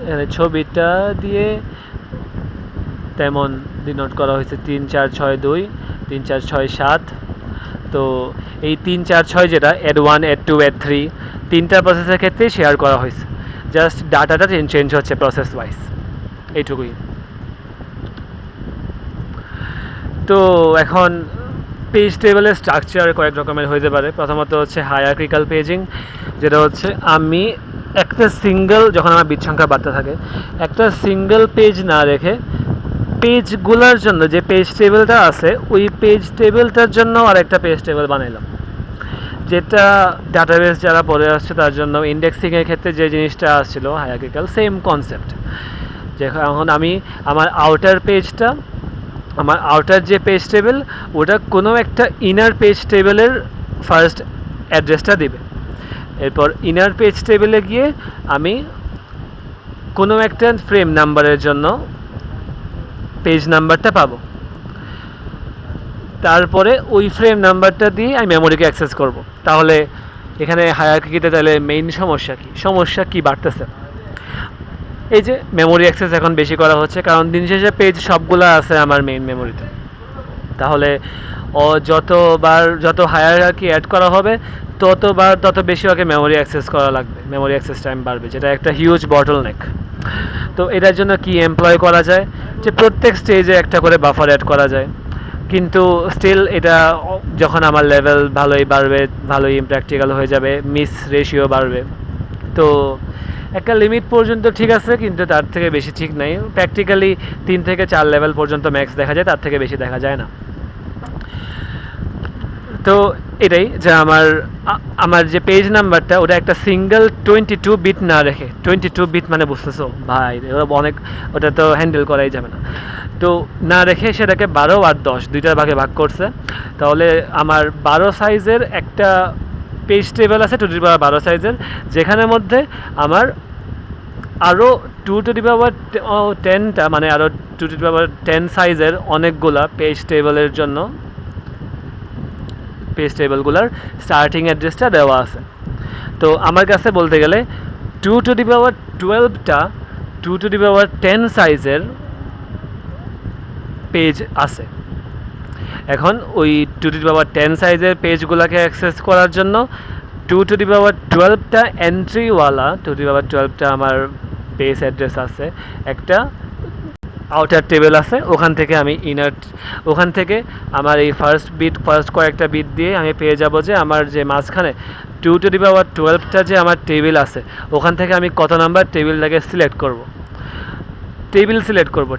এখানে ছবিটা দিয়ে তেমন ডিনোট করা হয়েছে 3 4 6 2 3 4 6 7। তো এই 3 4 6 যেটা অ্যাড 1 অ্যাড 2 অ্যাড 3 তিনটা প্রসেসের ক্ষেত্রেই শেয়ার করা হয়েছে, জাস্ট ডাটাটা চেঞ্জ হচ্ছে প্রসেস ওয়াইজ, এইটুকুই। তো এখন পেজ টেবিলের স্ট্রাকচার কয়েক রকমের হতে পারে। প্রথমত হচ্ছে হায়ারার্কিক্যাল পেজিং, যেটা হচ্ছে আমি একটা সিঙ্গেল, যখন আমার বিট সংখ্যা বাড়তে থাকে, একটা সিঙ্গেল পেজ না রেখে পেজগুলোর জন্য যে পেজ টেবিলটা আছে ওই পেজ টেবিলটার জন্য আর একটা পেজ টেবিল বানাইলাম। যেটা ডাটাবেস যারা পড়ে আসছে তার জন্য ইন্ডেক্সিংয়ের ক্ষেত্রে যে জিনিসটা আসছিল হায়ারার্কিক্যাল সেম কনসেপ্ট, যে এখন আমি আমার আউটার যে পেজ টেবিল ওটা কোনো একটা ইনার পেজ টেবিলের ফার্স্ট অ্যাড্রেসটা দিবে, এরপর ইনার পেজ টেবিলে গিয়ে আমি কোনো একটা ফ্রেম নাম্বারের জন্য পেজ নাম্বারটা পাবো, তারপরে ওই ফ্রেম নাম্বারটা দিয়ে আমি মেমোরিকে অ্যাক্সেস করব। তাহলে এখানে হায়ারার্কিতে তাহলে মেইন সমস্যা কি বাড়তেছে, এই যে মেমোরি অ্যাক্সেস এখন বেশি করা হচ্ছে, কারণ দিন শেষে পেজ সবগুলো আছে আমার মেইন মেমোরিতে। তাহলে যত হায়ারার্কি অ্যাড করা হবে তত বেশি ওকে মেমোরি অ্যাক্সেস করা লাগবে, মেমোরি অ্যাক্সেস টাইম বাড়বে, যেটা একটা হিউজ বটলনেক। তো এটার জন্য কি এমপ্লয় করা যায়, যে প্রত্যেক স্টেজে একটা করে বাফার অ্যাড করা যায়, কিন্তু স্টিল এটা যখন আমার লেভেল ভালোই বাড়বে, ভালোই প্র্যাকটিক্যাল হয়ে যাবে, মিস রেশিও বাড়বে, তো একটা লিমিট পর্যন্ত ঠিক আছে, কিন্তু তার থেকে বেশি ঠিক নাই। প্র্যাকটিক্যালি 3 থেকে 4 লেভেল পর্যন্ত ম্যাক্স দেখা যায়, তার থেকে বেশি দেখা যায় না। তো এটাই যে আমার যে পেজ নাম্বারটা ওটা একটা সিঙ্গেল 22 বিট না রেখে, 22 বিট মানে বুঝতেছো ভাই, অনেক, ওটা তো হ্যান্ডেল করাই যাবে না, তো না রেখে সেটাকে 12 আর 10 দুইটার ভাগে ভাগ করছে। তাহলে আমার 12 সাইজের একটা পেজ টেবিল আছে, 2^12 সাইজের, যেখানের মধ্যে আমার আরও 2^10টা মানে আরও 2^10 সাইজের অনেকগুলা পেজ টেবিলগুলোর স্টার্টিং অ্যাড্রেসটা দেওয়া আছে। তো আমার কাছে বলতে গেলে 2^12টা 2^10 সাইজের পেজ আছে। এখন ওই 2^10 সাইজের পেজগুলোকে অ্যাক্সেস করার জন্য 2^12টা এন্ট্রিওয়ালা 2^12টা আমার পেজ অ্যাড্রেস আছে, একটা আউটার টেবিল আছে, ওখান থেকে আমার এই ফার্স্ট কয়েকটা বিট দিয়ে আমি পেয়ে যাব যে আমার যে মাঝখানে 2^12টা যে আমার টেবিল আছে, ওখান থেকে আমি কত নাম্বার টেবিলটাকে সিলেক্ট করব,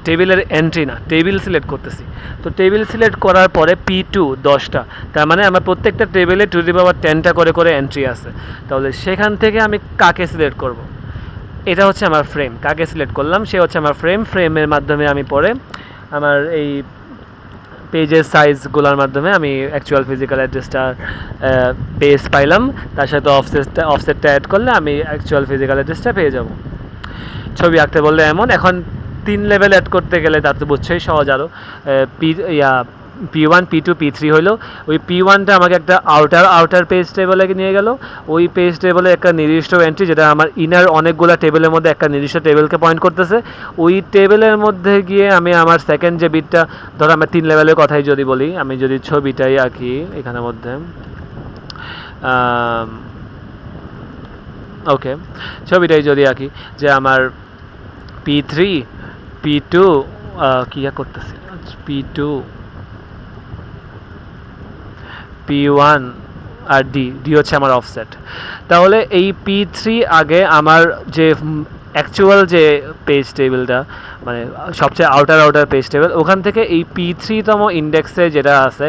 টেবিলের এন্ট্রি না, টেবিল সিলেক্ট করতেছি। তো টেবিল সিলেক্ট করার পরে P2 10টা, তার মানে আমার প্রত্যেকটা টেবিলে 2^10টা করে এন্ট্রি আছে। তাহলে সেখান থেকে আমি কাকে সিলেক্ট করব, এটা হচ্ছে আমার ফ্রেম, কাকে সিলেক্ট করলাম সে হচ্ছে আমার ফ্রেমের মাধ্যমে আমি পরে আমার এই পেজের সাইজগুলোর মাধ্যমে আমি অ্যাকচুয়াল ফিজিক্যাল অ্যাড্রেসটার পেজ পাইলাম, তার সাথে অফসেটটা অ্যাড করলে আমি অ্যাকচুয়াল ফিজিক্যাল অ্যাড্রেসটা পেয়ে যাব। ছবি আঁকতে বললে এমন, এখন 3 লেভেল অ্যাড করতে গেলে তার তো বুঝছেই সহজ, আরও P1 P2 P3 হইলো। ওই P1টা আমাকে একটা আউটার পেজ টেবিলে নিয়ে গেল, ওই পেজ টেবিলে একটা নির্দিষ্ট এন্ট্রি, যেটা আমার ইনার অনেকগুলো টেবিলের মধ্যে একটা নির্দিষ্ট টেবিলকে পয়েন্ট করতেছে, ওই টেবিলের মধ্যে গিয়ে আমি আমার সেকেন্ড যে বিটটা, ধরো আমার 3 লেভেলের কথাই যদি বলি, আমি যদি ছবিটাই আঁকি এখানের মধ্যে, ওকে ছবিটাই যদি আঁকি যে আমার P3 P2 কি করতেছি, P2 P1 আর ডি হচ্ছে আমার অফসেট। তাহলে এই P3 আগে আমার যে অ্যাকচুয়াল যে পেজ টেবিলটা, মানে সবচেয়ে আউটার পেজ টেবিল, ওখান থেকে এই P3তম ইন্ডেক্সে যেটা আছে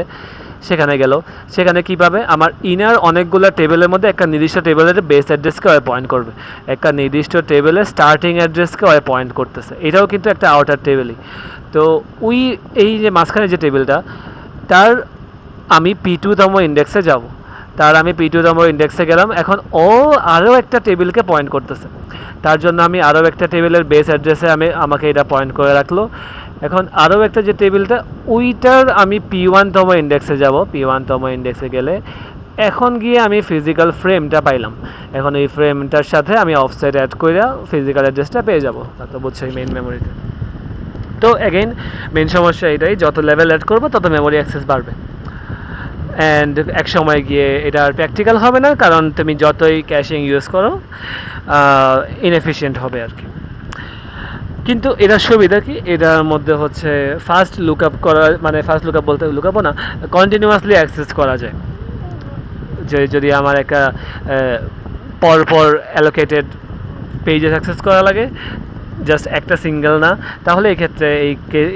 সেখানে গেল, সেখানে কী পাবে, আমার ইনার অনেকগুলো টেবিলের মধ্যে একটা নির্দিষ্ট টেবিলের বেস অ্যাড্রেসকে পয়েন্ট করবে, একটা নির্দিষ্ট টেবিলের স্টার্টিং অ্যাড্রেসকে পয়েন্ট করতেছে, এটাও কিন্তু একটা আউটার টেবিলই। তো এই যে মাঝখানে যে টেবিলটা, তার আমি P2তম ইন্ডেক্সে যাব, আমি P2তম ইন্ডেক্সে গেলাম, এখন ও আরও একটা টেবিলকে পয়েন্ট করতেছে, তার জন্য আমি আরও একটা টেবিলের বেস অ্যাড্রেসে আমাকে এটা পয়েন্ট করে রাখলো। এখন আরও একটা যে টেবিলটা, ওইটার আমি P1তম ইন্ডেক্সে যাব, P1তম ইন্ডেক্সে গেলে এখন গিয়ে আমি ফিজিক্যাল ফ্রেমটা পাইলাম, এখন এই ফ্রেমটার সাথে আমি অফসেট অ্যাড করে ফিজিক্যাল অ্যাড্রেসটা পেয়ে যাব, তা তো বুঝছোই মেইন মেমোরিতে। তো অ্যাগেইন মেইন সমস্যা এটাই, যত লেভেল অ্যাড করবো তত মেমোরি অ্যাক্সেস বাড়বে, অ্যান্ড এক সময় গিয়ে এটা আর প্র্যাকটিক্যাল হবে না, কারণ তুমি যতই ক্যাশিং ইউজ করো ইনএফিশিয়েন্ট হবে আর কি। কিন্তু এটার সুবিধা কি, এটার মধ্যে হচ্ছে ফাস্ট লুকআপ করা, মানে ফাস্ট লুকআপ বলতে লুকআপও না, কন্টিনিউয়াসলি অ্যাক্সেস করা যায়। যদি আমার একটা পরপর অ্যালোকেটেড পেজে অ্যাক্সেস করা লাগে, জাস্ট একটা সিঙ্গেল না, তাহলে এই ক্ষেত্রে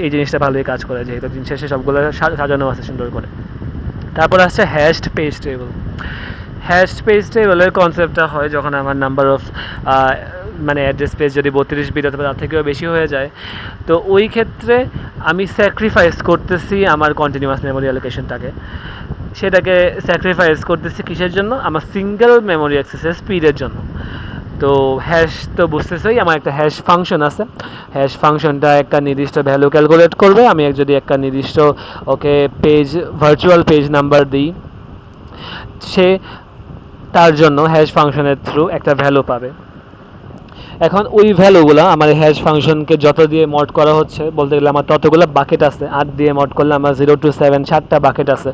এই জিনিসটা ভালোই কাজ করে, যেহেতু দিন শেষে সবগুলো সাজানো আছে সুন্দর করে। তারপর আসছে hashed page table. Hash page টেবলের কনসেপ্টটা হয় যখন আমার নাম্বার অফ মানে অ্যাড্রেস পেজ যদি 32 বিট অথবা তার থেকেও বেশি হয়ে যায়, তো ওই ক্ষেত্রে আমি স্যাক্রিফাইস করতেছি আমার কন্টিনিউয়াস মেমোরি অ্যালোকেশনটাকে। সেটাকে স্যাক্রিফাইস করতেছি কিসের জন্য? আমার সিঙ্গেল মেমোরি অ্যাক্সেসের স্পিডের জন্য। তো হ্যাশ তো বুঝতেছই, আমার একটা হ্যাশ ফাংশন আছে। হ্যাশ ফাংশনটা একটা নির্দিষ্ট ভ্যালু ক্যালকুলেট করবে। আমি যদি একটা নির্দিষ্ট okay page virtual page number দিই, সে তার জন্য হ্যাশ ফাংশনের থ্রু একটা ভ্যালু পাবে। এখন ওই ভ্যালুগুলো আমার হ্যাশ ফাংশনকে যত দিয়ে মড করা হচ্ছে, বলতে গেলে আমার ততগুলো বাকেট আছে। 8 দিয়ে মড করলে আমার 0 to 7 7টা বাকেট আছে।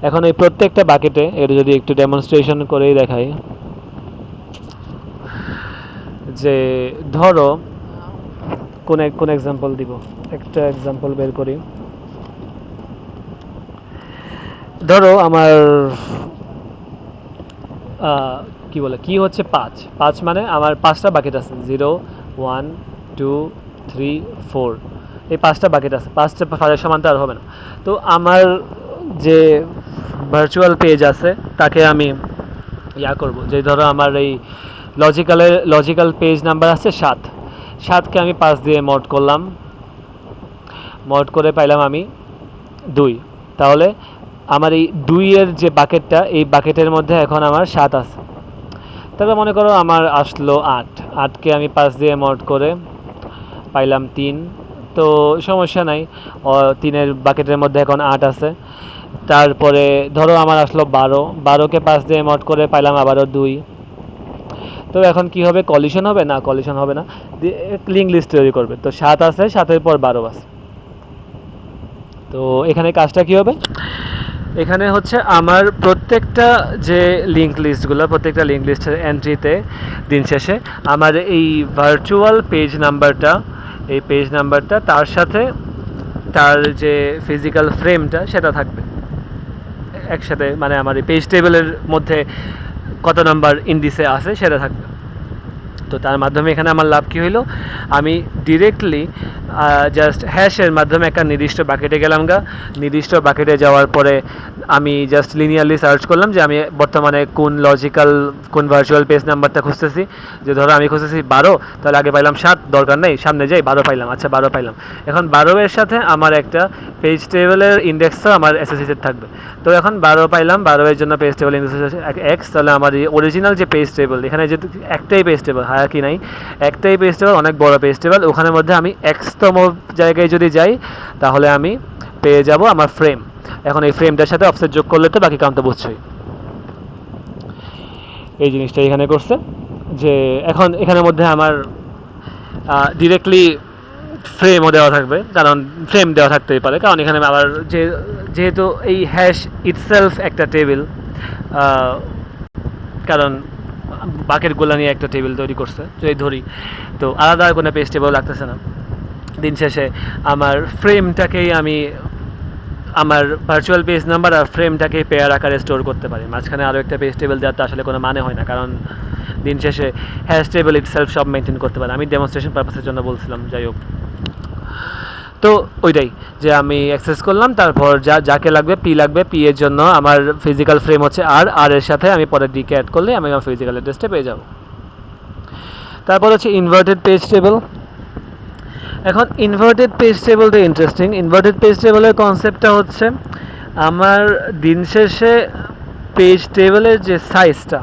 এখন এই প্রত্যেকটা বাকেটে এটা যদি একটু ডেমনস্ট্রেশন করেই দেখাই, যে ধরো কোন এক্সাম্পল দিব, একটা এক্সাম্পল বের করি। ধরো আমার কি বলে কি হচ্ছে 5 5 মানে আমার 5টা বাকেট আছে, 0 1 2 3 4, এই 5টা বাকেট আছে। 5টা 5 সমান তো আর হবে না। তো আমার যে ভার্চুয়াল পেজ আছে তাকে আমি করব, যে ধরো আমার এই লজিক্যাল পেজ নাম্বার আছে 7, 7কে আমি 5 দিয়ে মড করলাম, মড করে পাইলাম আমি 2। তাহলে আমার এই 2-এর যে বাকেটটা, এই বাকেটের মধ্যে এখন আমার 7 আছে। তাহলে মনে করো আমার আসলো 8, 8কে আমি 5 দিয়ে মড করে পাইলাম 3। তো সমস্যা নাই, 3-এর বাকেটের মধ্যে এখন 8 আছে। তারপরে ধরো আমার আসলো 12, 12কে 5 দিয়ে মড করে পাইলাম আবারও 2। তো এখন কি হবে? কলিশন হবে না? কলিশন হবে না, লিঙ্ক লিস্ট তৈরি করবে। তো 7 আছে, 7-এর পর 12 আছে। তো এখানে কাজটা কি হবে? এখানে হচ্ছে আমার প্রত্যেকটা যে লিঙ্ক লিস্টগুলো, প্রত্যেকটা লিঙ্ক লিস্টের এন্ট্রিতে দিন শেষে আমার এই ভার্চুয়াল পেজ নাম্বারটা, এই পেজ নাম্বারটা তার সাথে তার যে ফিজিক্যাল ফ্রেমটা সেটা থাকবে একসাথে। মানে আমার এই পেজ টেবিলের মধ্যে কত নাম্বার ইন্ডিসে আছে সেটা থাকবে। তো তার মাধ্যমে এখানে আমার লাভ কী হইলো? আমি ডিরেক্টলি জাস্ট হ্যাশের মাধ্যমে একটা নির্দিষ্ট বাকেটে গেলাম গা। নির্দিষ্ট বাকেটে যাওয়ার পরে আমি জাস্ট লিনিয়ারলি সার্চ করলাম যে আমি বর্তমানে কোন ভার্চুয়াল পেজ নাম্বারটা খুঁজতেছি। যে ধরো আমি খুঁজতেছি 12, তাহলে আগে পাইলাম 7, দরকার নেই, সামনে যাই, 12 পাইলাম। আচ্ছা 12 পাইলাম। এখন 12-এর সাথে আমার একটা পেজ টেবিলের ইন্ডেক্সও আমার অ্যাসোসিয়েটেড থাকবে। তো এখন 12 পাইলাম, 12-এর জন্য পেজ টেবিল ইন্ডেক্স এক্স। তাহলে আমার এই অরিজিনাল যে পেজ টেবিল, এখানে যেহেতু একটাই পেজ টেবিল, হায়ারার্কি নাই, একটাই পেজ টেবিল, অনেক বড় পেজ টেবিল, ওখানের মধ্যে আমি এক্সতম জায়গায় যদি যাই তাহলে আমি পেয়ে যাব আমার ফ্রেম। এখন এই ফ্রেমটার সাথে অফসেট যোগ করলে তো বাকি কাম তো বুঝছই। এই জিনিসটা এখানে করছে যে এখন এখানের মধ্যে আমার ডিরেক্টলি ফ্রেমও দেওয়া থাকবে, কারণ ফ্রেম দেওয়া থাকতেই পারে, কারণ এখানে আবার যেহেতু এই হ্যাশ ইটসেলফ একটা টেবিল, কারণ বাকেটগুলো নিয়ে একটা টেবিল তৈরি করছে যদি ধরি, তো আলাদা কোনো পেজ টেবিল লাগতেছে না। দিন শেষে আমার ফ্রেমটাকেই আমি আমার ভার্চুয়াল পেজ নাম্বার আর ফ্রেমটাকে পেয়ার আকারে স্টোর করতে পারি। মাঝখানে আরও একটা পেজ টেবিল দেওয়ার তো আসলে কোনো মানে হয় না, কারণ দিন শেষে হ্যাশ টেবিল ইটসেলফ সব মেনটেন করতে পারে। আমি ডেমনস্ট্রেশন পারপাসের জন্য বলছিলাম, যাই হোক। তো ওইটাই যে আমি অ্যাক্সেস করলাম, তারপর যাকে লাগবে, পি লাগবে, পি এর জন্য আমার ফিজিক্যাল ফ্রেম হচ্ছে আর এর সাথে আমি পরে ডিকে অ্যাড করলে আমি আমার ফিজিক্যাল অ্যাড্রেসটা পেয়ে যাব। তারপর হচ্ছে ইনভার্টেড পেজ টেবিল। এখন ইনভার্টেড পেজ টেবিলটা ইন্টারেস্টিং। ইনভার্টেড পেজ টেবিলের কনসেপ্টটা হচ্ছে আমার দিন শেষে পেজ টেবিলের যে সাইজটা,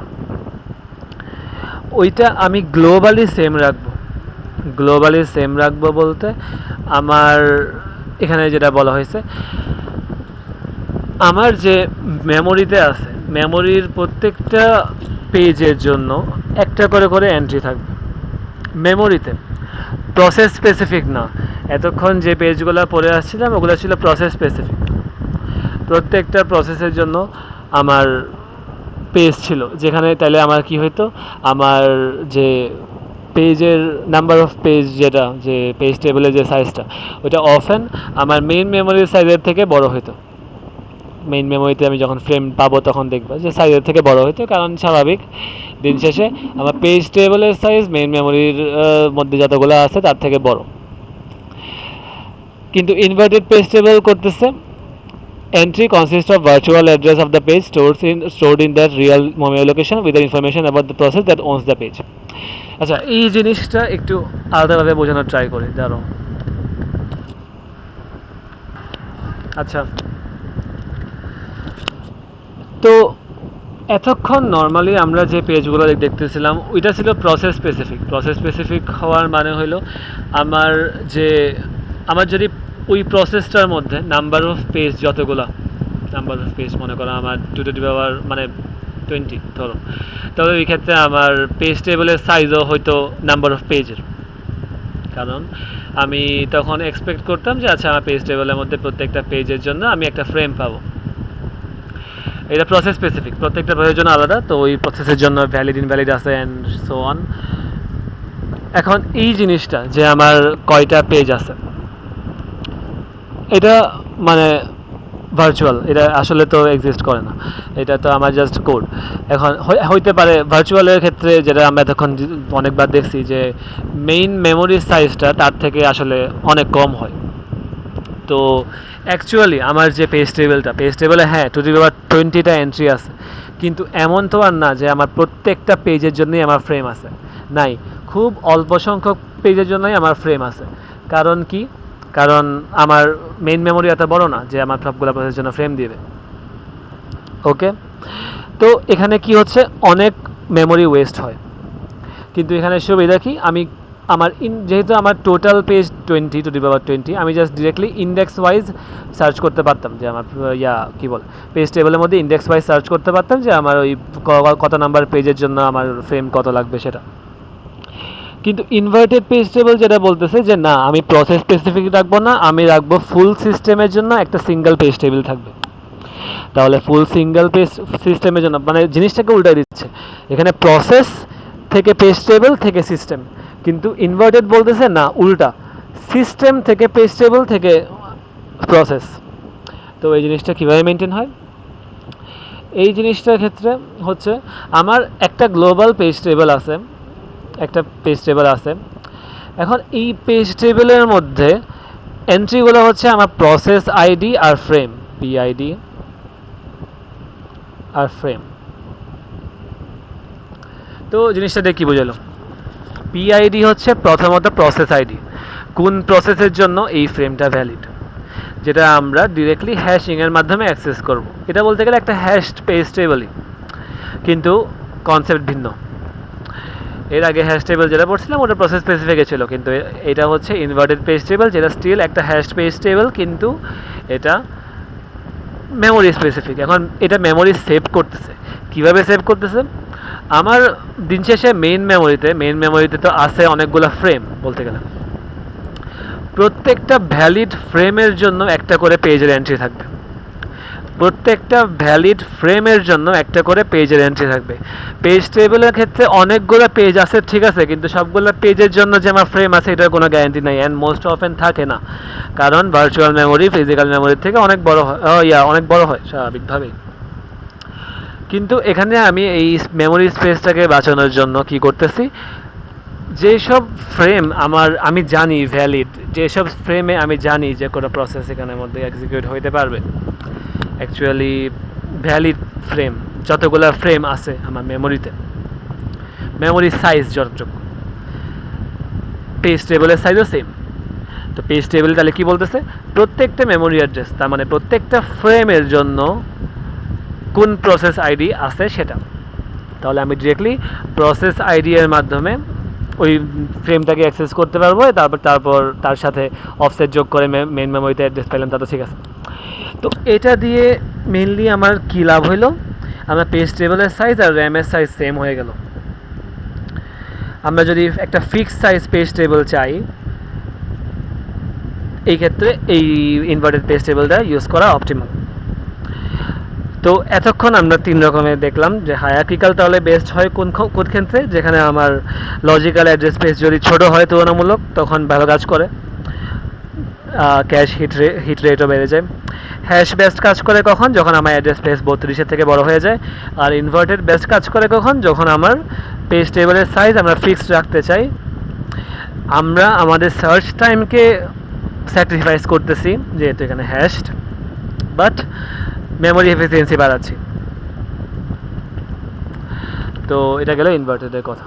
ওইটা আমি গ্লোবালি সেম রাখবো। গ্লোবালি সেম রাখবো বলতে আমার এখানে যেটা বলা হয়েছে, আমার যে মেমোরিতে আছে, মেমোরির প্রত্যেকটা পেজের জন্য একটা করে এন্ট্রি থাকবে মেমোরিতে, প্রসেস স্পেসিফিক না। এতক্ষণ যে পেজগুলো পড়ে আসছিলাম ওগুলো ছিল প্রসেস স্পেসিফিক। প্রত্যেকটা প্রসেসের জন্য আমার পেজ ছিল, যেখানে তাহলে আমার কি হইতো, আমার যে পেজের নাম্বার অফ পেজ, যেটা যে পেজ টেবিলের যে সাইজটা, ওইটা অফেন আমার মেইন মেমোরির সাইজের থেকে বড় হইতো। মেইন মেমোরিতে আমি যখন ফ্রেম পাবো তখন দেখবো যে সাইজের থেকে বড় হইতো, কারণ স্বাভাবিক দিন শেষে আমার পেজ টেবিলের সাইজ মেইন মেমোরির মধ্যে যতগুলো আছে তার থেকে বড়। কিন্তু ইনভার্টেড পেজ টেবিল করতেছে Entry consists of virtual address of the page stored in that real memory location with the information about the process that owns the page. আচ্ছা, এই জিনিসটা একটু আলাদাভাবে বোঝানোর ট্রাই করি, দাঁড়াও। আচ্ছা, তো এতক্ষণ নর্মালি আমরা যে পেজগুলো দেখতেছিলাম ওইটা ছিল প্রসেস স্পেসিফিক হওয়ার মানে হলো আমার যে আমার যদি ওই প্রসেসটার মধ্যে নাম্বার অফ পেজ মনে করো আমার 2 মানে 20 ধরো, তবে এই ক্ষেত্রে আমার পেজ টেবিলের সাইজও হয়তো নাম্বার অফ পেজের, কারণ আমি তখন এক্সপেক্ট করতাম যে আচ্ছা আমার পেজ টেবিলের মধ্যে প্রত্যেকটা পেজের জন্য আমি একটা ফ্রেম পাবো। এটা প্রসেস স্পেসিফিক, প্রত্যেকটা পেজের জন্য আলাদা, তো ওই প্রসেসের জন্য ভ্যালিড ইনভ্যালিড আছে অ্যান্ড সো অন। এখন এই জিনিসটা যে আমার কয়টা পেজ আছে এটা মানে ভার্চুয়াল, এটা আসলে তো এক্সিস্ট করে না, এটা তো আমার জাস্ট কোড। এখন হইতে পারে ভার্চুয়ালের ক্ষেত্রে যেটা আমরা তখন অনেকবার দেখছি যে মেইন মেমোরির সাইজটা তার থেকে আসলে অনেক কম হয়। তো অ্যাকচুয়ালি আমার যে পেজ টেবিলে হ্যাঁ 20টা এন্ট্রি আছে, কিন্তু এমন তো আর না যে আমার প্রত্যেকটা পেজের জন্যই আমার ফ্রেম আছে, নাই, খুব অল্প সংখ্যক পেজের জন্যই আমার ফ্রেম আছে। কারণ কি? কারণ আমার মেইন মেমোরি এত বড় না যে আমার সবগুলো প্রসেসের জন্য ফ্রেম দিবে। ওকে, তো এখানে কি হচ্ছে, অনেক মেমোরি ওয়েস্ট হয়। কিন্তু এখানে সুবিধা কি, আমি আমার যেহেতু আমার টোটাল পেজ 20 আমি just directly index wise search করতে পারতাম যে আমার কি বল পেজ টেবিলের মধ্যে ইন্ডেক্স ওয়াইজ সার্চ করতে পারতাম যে আমার ওই কত নাম্বার পেজের জন্য আমার ফ্রেম কত লাগবে সেটা। কিন্তু ইনভার্টেড পেজ টেবিল যেটা বলতেছে যে না, আমি প্রসেস স্পেসিফিক রাখবো না, আমি রাখবো ফুল সিস্টেমের জন্য একটা সিঙ্গেল পেজ টেবিল থাকবে। তাহলে ফুল সিঙ্গেল পেজ সিস্টেমের জন্য মানে জিনিসটাকে উল্টে দিচ্ছে, এখানে প্রসেস থেকে পেজ টেবিল থেকে সিস্টেম, কিন্তু ইনভার্টেড বলতেছে না, উল্টা, সিস্টেম থেকে পেজ টেবিল থেকে প্রসেস। তো এই জিনিসটা কীভাবে মেনটেন হয়? এই জিনিসটার ক্ষেত্রে হচ্ছে আমার একটা গ্লোবাল পেজ টেবিল আছে, এখন এই পেজ টেবিলের মধ্যে এন্ট্রিগুলো হচ্ছে আমার প্রসেস আইডি আর ফ্রেম, পিআইডি আর ফ্রেম। তো জিনিসটা দিয়ে কী বোঝালো? পিআইডি হচ্ছে প্রথমত প্রসেস আইডি, কোন প্রসেসের জন্য এই ফ্রেমটা ভ্যালিড, যেটা আমরা ডিরেক্টলি হ্যাশিংয়ের মাধ্যমে অ্যাক্সেস করব। এটা বলতে গেলে একটা হ্যাশড পেজ টেবিলই, কিন্তু কনসেপ্ট ভিন্ন। এর আগে হ্যাশ টেবিল যেটা পড়ছিলাম ওটা প্রসেস স্পেসিফিকে ছিল, কিন্তু এটা হচ্ছে ইনভার্টেড পেজ টেবিল, যেটা স্টিল একটা হ্যাশড পেজ টেবিল, কিন্তু এটা মেমোরি স্পেসিফিক। এখন এটা মেমোরি সেভ করতেছে, কিভাবে সেভ করতেছে? আমার দিন শেষে মেইন মেমোরিতে তো আছে অনেকগুলো ফ্রেম, বলতে গেলে প্রত্যেকটা ভ্যালিড ফ্রেমের জন্য একটা করে পেজের এন্ট্রি থাকবে, পেজ টেবিলের ক্ষেত্রে অনেকগুলো পেজ আছে ঠিক আছে, কিন্তু সবগুলো পেজের জন্য যে আমার ফ্রেম আছে এটার কোনো গ্যারান্টি নাই, অ্যান্ড মোস্ট অফেন থাকে না, কারণ ভার্চুয়াল মেমোরি ফিজিক্যাল মেমোরির থেকে অনেক বড় হয় স্বাভাবিকভাবেই। কিন্তু এখানে আমি এই মেমোরি স্পেসটাকে বাঁচানোর জন্য কি করতেছি, যেসব ফ্রেম আমি জানি ভ্যালিড, যেসব ফ্রেমে আমি জানি যে কোনো প্রসেস এখানের মধ্যে এক্সিকিউট হইতে পারবে, অ্যাকচুয়ালি ভ্যালিড ফ্রেম যতগুলো ফ্রেম আছে আমার মেমোরি সাইজ যতটুকু, পেজ টেবিলের সাইজও সেম। তো পেজ টেবিল তাহলে কি বলতেছে, প্রত্যেকটা মেমোরি অ্যাড্রেস, তার মানে প্রত্যেকটা ফ্রেমের জন্য কোন প্রসেস আইডি আছে সেটা। তাহলে আমি ডিরেক্টলি প্রসেস আইডি এর মাধ্যমে ওই ফ্রেমটাকে অ্যাক্সেস করতে পারবো, তারপর তার সাথে অফসেট যোগ করে মেইন মেমোরিতে অ্যাড্রেস পেলাম, তা তো ঠিক আছে। তো এটা দিয়ে মেইনলি আমার কী লাভ হইলো, আমার পেজ টেবিলের সাইজ আর র্যামের সাইজ সেম হয়ে গেল। আমরা যদি একটা ফিক্সড সাইজ পেজ টেবিল চাই, এই ক্ষেত্রে এই ইনভার্টেড পেজ টেবিলটা ইউজ করা অপটিমাল। তো এতক্ষণ আমরা 3 রকমের দেখলাম যে হায়ারার্কিক্যাল তাহলে বেস্ট হয় কোন ক্ষেত্রে, যেখানে আমার লজিক্যাল অ্যাড্রেস স্পেস যদি ছোট হয় তুলনামূলক তখন ভালো কাজ করে, ক্যাশ হিট রেটও বেড়ে যায়। হ্যাশ বেস্ট কাজ করে কখন, যখন আমার অ্যাড্রেস স্পেস 32-এর থেকে বড় হয়ে যায়। আর ইনভার্টেড বেস্ট কাজ করে কখন, যখন আমার পেজ টেবিলের সাইজ আমরা ফিক্সড রাখতে চাই, আমরা আমাদের সার্চ টাইমকে স্যাক্রিফাইস করতেছি যেহেতু এখানে হ্যাশড, বাট মেমোরি এফিসিয়েন্সি বাড়াচ্ছি। তো এটা গেল ইনভার্টারের কথা।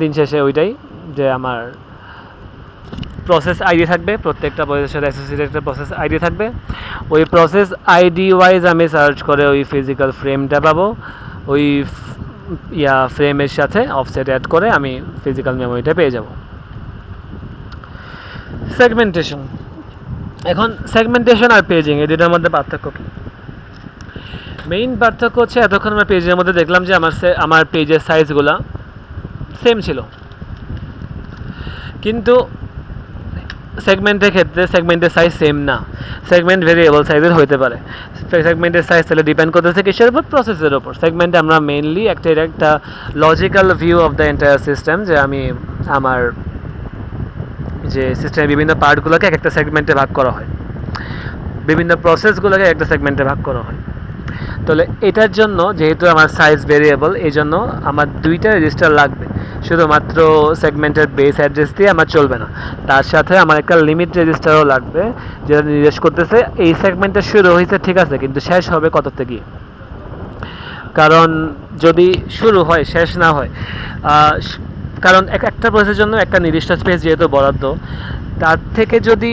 দিন শেষে ওইটাই যে আমার প্রসেস আইডি থাকবে, প্রত্যেকটা প্রসেসের সাথে অ্যাসোসিয়েটেড একটা প্রসেস আইডি থাকবে। ওই প্রসেস আইডি ওয়াইজ আমি সার্চ করে ওই ফিজিক্যাল ফ্রেমটা পাবো, ওই ফ্রেমের সাথে অফসেট অ্যাড করে আমি ফিজিক্যাল মেমোরিটা পেয়ে যাব। সেগমেন্টেশন, এখন সেগমেন্টেশন আর পেজিং এই দুটার মধ্যে পার্থক্য কী? মেইন পার্থক্য হচ্ছে এতক্ষণ আমরা পেজের মধ্যে দেখলাম যে আমার পেজের সাইজগুলো সেম ছিল, কিন্তু সেগমেন্টের ক্ষেত্রে সেগমেন্টের সাইজ সেম না, সেগমেন্ট ভেরিয়েবল সাইজের হতে পারে। সেগমেন্টের সাইজ তাহলে ডিপেন্ড করতেছে কিসের উপর? প্রসেসের উপর। সেগমেন্টে আমরা মেইনলি একটা logical view of the entire system, যে আমি আমার যে সিস্টেমের বিভিন্ন পার্টগুলোকে এক একটা সেগমেন্টে ভাগ করা হয়, বিভিন্ন প্রসেসগুলোকে একটা সেগমেন্টে ভাগ করা হয়। তাহলে এটার জন্য যেহেতু আমার সাইজ ভেরিয়েবল, এই জন্য আমার দুইটা রেজিস্টার লাগবে। শুধুমাত্র সেগমেন্টের বেস অ্যাড্রেস দিয়ে আমার চলবে না, তার সাথে আমার একটা লিমিট রেজিস্টারও লাগবে, যেটা নির্দেশ করতেছে এই সেগমেন্টটা শুরু হয়েছে ঠিক আছে, কিন্তু শেষ হবে কততে গিয়ে। কারণ যদি শুরু হয় শেষ না হয়, কারণ একটা প্রসেসের জন্য একটা নির্দিষ্ট স্পেস যেহেতু বরাদ্দ, তার থেকে যদি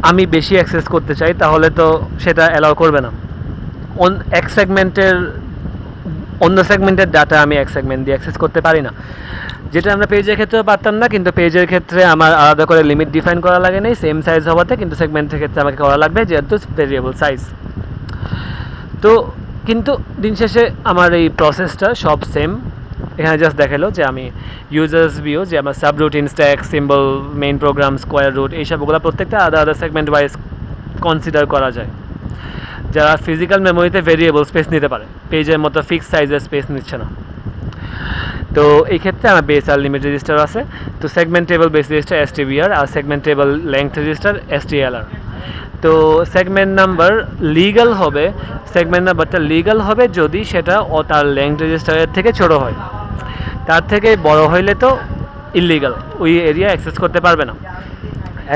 আমি বেশি অ্যাক্সেস করতে চাই তাহলে তো সেটা অ্যালাউ করবে না। এক সেগমেন্টের অন্য সেগমেন্টের ডাটা আমি এক সেগমেন্ট দিয়ে অ্যাক্সেস করতে পারি না, যেটা আমরা পেজের ক্ষেত্রেও পারতাম না। কিন্তু পেজের ক্ষেত্রে আমার আলাদা করে লিমিট ডিফাইন করা লাগে নেই সেম সাইজ হওয়াতে, কিন্তু সেগমেন্টের ক্ষেত্রে আমাকে করা লাগবে যেহেতু ভেরিয়েবল সাইজ। তো কিন্তু দিন শেষে আমার এই প্রসেসটা সব সেম। এখানে জাস্ট দেখালো যে আমি ইউজার্স ভিউ, যে আমার subroutine, stack, symbol, main program, square root, এইসবগুলো প্রত্যেকটা আলাদা আলাদা সেগমেন্ট ওয়াইজ কনসিডার করা যায়, যারা ফিজিক্যাল মেমোরিতে ভেরিয়েবল স্পেস নিতে পারে, পেজের মতো ফিক্স সাইজের স্পেস নিচ্ছে না। তো এই ক্ষেত্রে আমার বেস আর লিমিট রেজিস্টার আছে। তো সেগমেন্টেবল বেস রেজিস্টার STBR আর সেগমেন্টেবল লেংথ রেজিস্টার STLR। তো সেগমেন্ট নাম্বার লিগ্যাল হবে, সেগমেন্ট নাম্বারটা লিগ্যাল হবে যদি সেটা তার লেংথ রেজিস্টারের থেকে ছোট হয়, তার থেকে বড় হইলে তো ইলিগাল, ওই এরিয়া অ্যাক্সেস করতে পারবে না।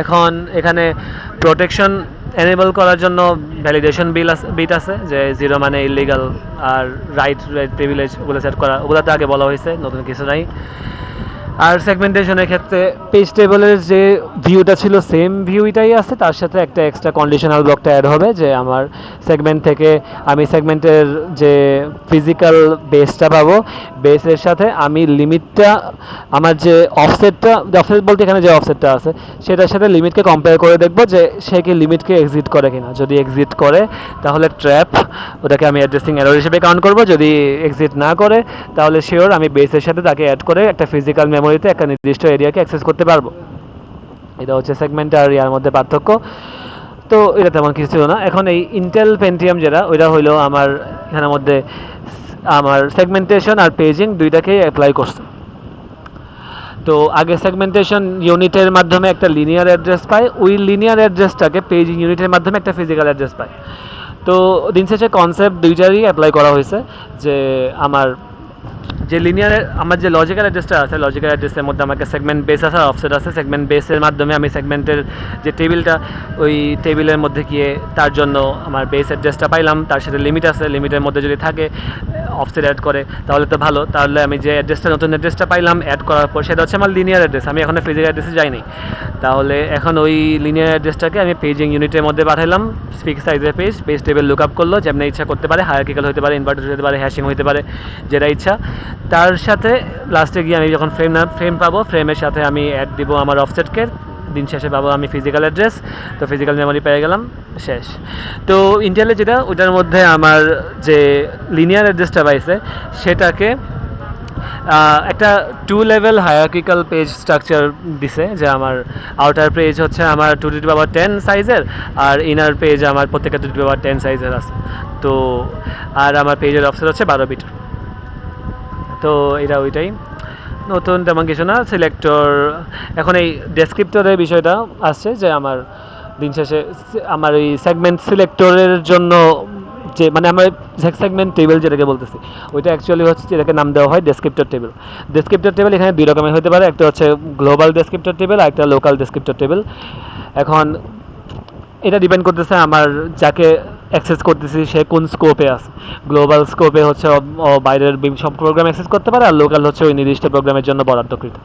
এখন এখানে প্রোটেকশন এনেবল করার জন্য ভ্যালিডেশন বিট আছে, যে 0 মানে ইলিগাল, আর রাইট প্রিভিলেজ ওগুলো সেট করা, ওগুলো তো আগে বলা হয়েছে, নতুন কিছু নাই। আর সেগমেন্টেশনের ক্ষেত্রে পেজ টেবলের যে ভিউটা ছিল সেম ভিউটাই আছে, তার সাথে একটা এক্সট্রা কন্ডিশনাল ব্লকটা অ্যাড হবে, যে আমার সেগমেন্ট থেকে আমি সেগমেন্টের যে ফিজিক্যাল বেসটা পাবো, বেসের সাথে আমি লিমিটটা, আমার যে অফসেটটা, অফসেট বলতে এখানে যে অফসেটটা আছে সেটার সাথে লিমিটকে কম্পেয়ার করে দেখবো যে সে কি লিমিটকে এক্সিট করে কিনা। যদি এক্সিট করে তাহলে ট্র্যাপ, ওটাকে আমি অ্যাড্রেসিং এরর হিসেবে কাউন্ট করবো। যদি এক্সিট না করে তাহলে শিওর আমি বেসের সাথে তাকে অ্যাড করে একটা ফিজিক্যাল মেমোরিতে একটা নির্দিষ্ট এরিয়াকে অ্যাক্সেস করতে পারবো। এটা হচ্ছে সেগমেন্ট আর ইয়ার মধ্যে পার্থক্য। তো এটা তেমন কিছু ছিল না। এখন এই ইন্টেল পেন্টিয়াম যেটা, ওইটা হইলো আমার এখানের মধ্যে আমার সেগমেন্টেশন আর পেজিং দুইটাকেই অ্যাপ্লাই করছে। তো আগে সেগমেন্টেশন ইউনিটের মাধ্যমে একটা লিনিয়ার অ্যাড্রেস পায়, ওই লিনিয়ার অ্যাড্রেসটাকে পেজিং ইউনিটের মাধ্যমে একটা ফিজিক্যাল অ্যাড্রেস পায়। তো দিন শেষে কনসেপ্ট দুইটারই অ্যাপ্লাই করা হয়েছে, যে আমার যে লিনিয়ার, আমার যে লজিক্যাল অ্যাড্রেসটা আছে, লজিক্যাল অ্যাড্রেসের মধ্যে আমাকে সেগমেন্ট বেস আছে, অফসেট আছে। সেগমেন্ট বেসের মাধ্যমে আমি সেগমেন্টের যে টেবিলটা, ওই টেবিলের মধ্যে গিয়ে তার জন্য আমার বেস অ্যাড্রেসটা পাইলাম, তার সাথে লিমিট আছে, লিমিটের মধ্যে যদি থাকে অফসেট অ্যাড করে তাহলে তো ভালো। তাহলে আমি যে অ্যাড্রেসটা, নতুন অ্যাড্রেসটা পাইলাম অ্যাড করার পর, সেটা হচ্ছে আমার লিনিয়ার অ্যাড্রেস, আমি এখনও ফিজিক্যাল অ্যাড্রেসে যাইনি। তাহলে এখন ওই লিনিয়ার অ্যাড্রেসটাকে আমি পেজিং ইউনিটের মধ্যে পাঠাইলাম, ফিক্স সাইজের পেজ টেবিল লুক আপ করলো, যেমন ইচ্ছা করতে পারে, হায়ারার্কিক্যাল হতে পারে, ইনভার্টেড হতে পারে, হ্যাশিং হতে পারে, যেটা ইচ্ছা। তার সাথে লাস্টে গিয়ে আমি যখন ফ্রেম পাবো, ফ্রেমের সাথে আমি অ্যাড দিব আমার অফসেটকে, দিন শেষে পাবো আমি ফিজিক্যাল অ্যাড্রেস। তো ফিজিক্যাল মেমোরি পেয়ে গেলাম, শেষ। তো ইন্টেলে যেটা, ওইটার মধ্যে আমার যে লিনিয়ার অ্যাড্রেসটা পাইছে সেটাকে একটা 2 লেভেল হায়ারার্কিক্যাল পেজ স্ট্রাকচার দিছে, যে আমার আউটার পেজ হচ্ছে আমার 2^10 সাইজের, আর ইনার পেজ আমার প্রত্যেকটা 2^10 সাইজের আছে। তো আর আমার পেজের অফসেট হচ্ছে 12 বিট। তো এটা ওইটাই, নতুন তেমন কিছু না। সিলেক্টর, এখন এই ডেসক্রিপ্টরের বিষয়টা আসছে, যে আমার দিন শেষে আমার এই সেগমেন্ট সিলেক্টরের জন্য যে, মানে আমার সেগমেন্ট টেবিল যেটাকে বলতেছি, ওইটা অ্যাকচুয়ালি হচ্ছে, যেটাকে নাম দেওয়া হয় ডেসক্রিপ্টর টেবিল। ডেসক্রিপ্টর টেবিল এখানে দুই রকমের হতে পারে, একটা হচ্ছে গ্লোবাল ডেসক্রিপ্টর টেবিল আর একটা লোকাল ডেসক্রিপ্টর টেবিল। এখন এটা ডিপেন্ড করতেছে আমার যাকে অ্যাক্সেস করতেছি সে কোন স্কোপে আছে। গ্লোবাল স্কোপে হচ্ছে ও বাইরের সব প্রোগ্রাম অ্যাক্সেস করতে পারে, আর লোকাল হচ্ছে ওই নির্দিষ্ট প্রোগ্রামের জন্য বরাদ্দকৃত।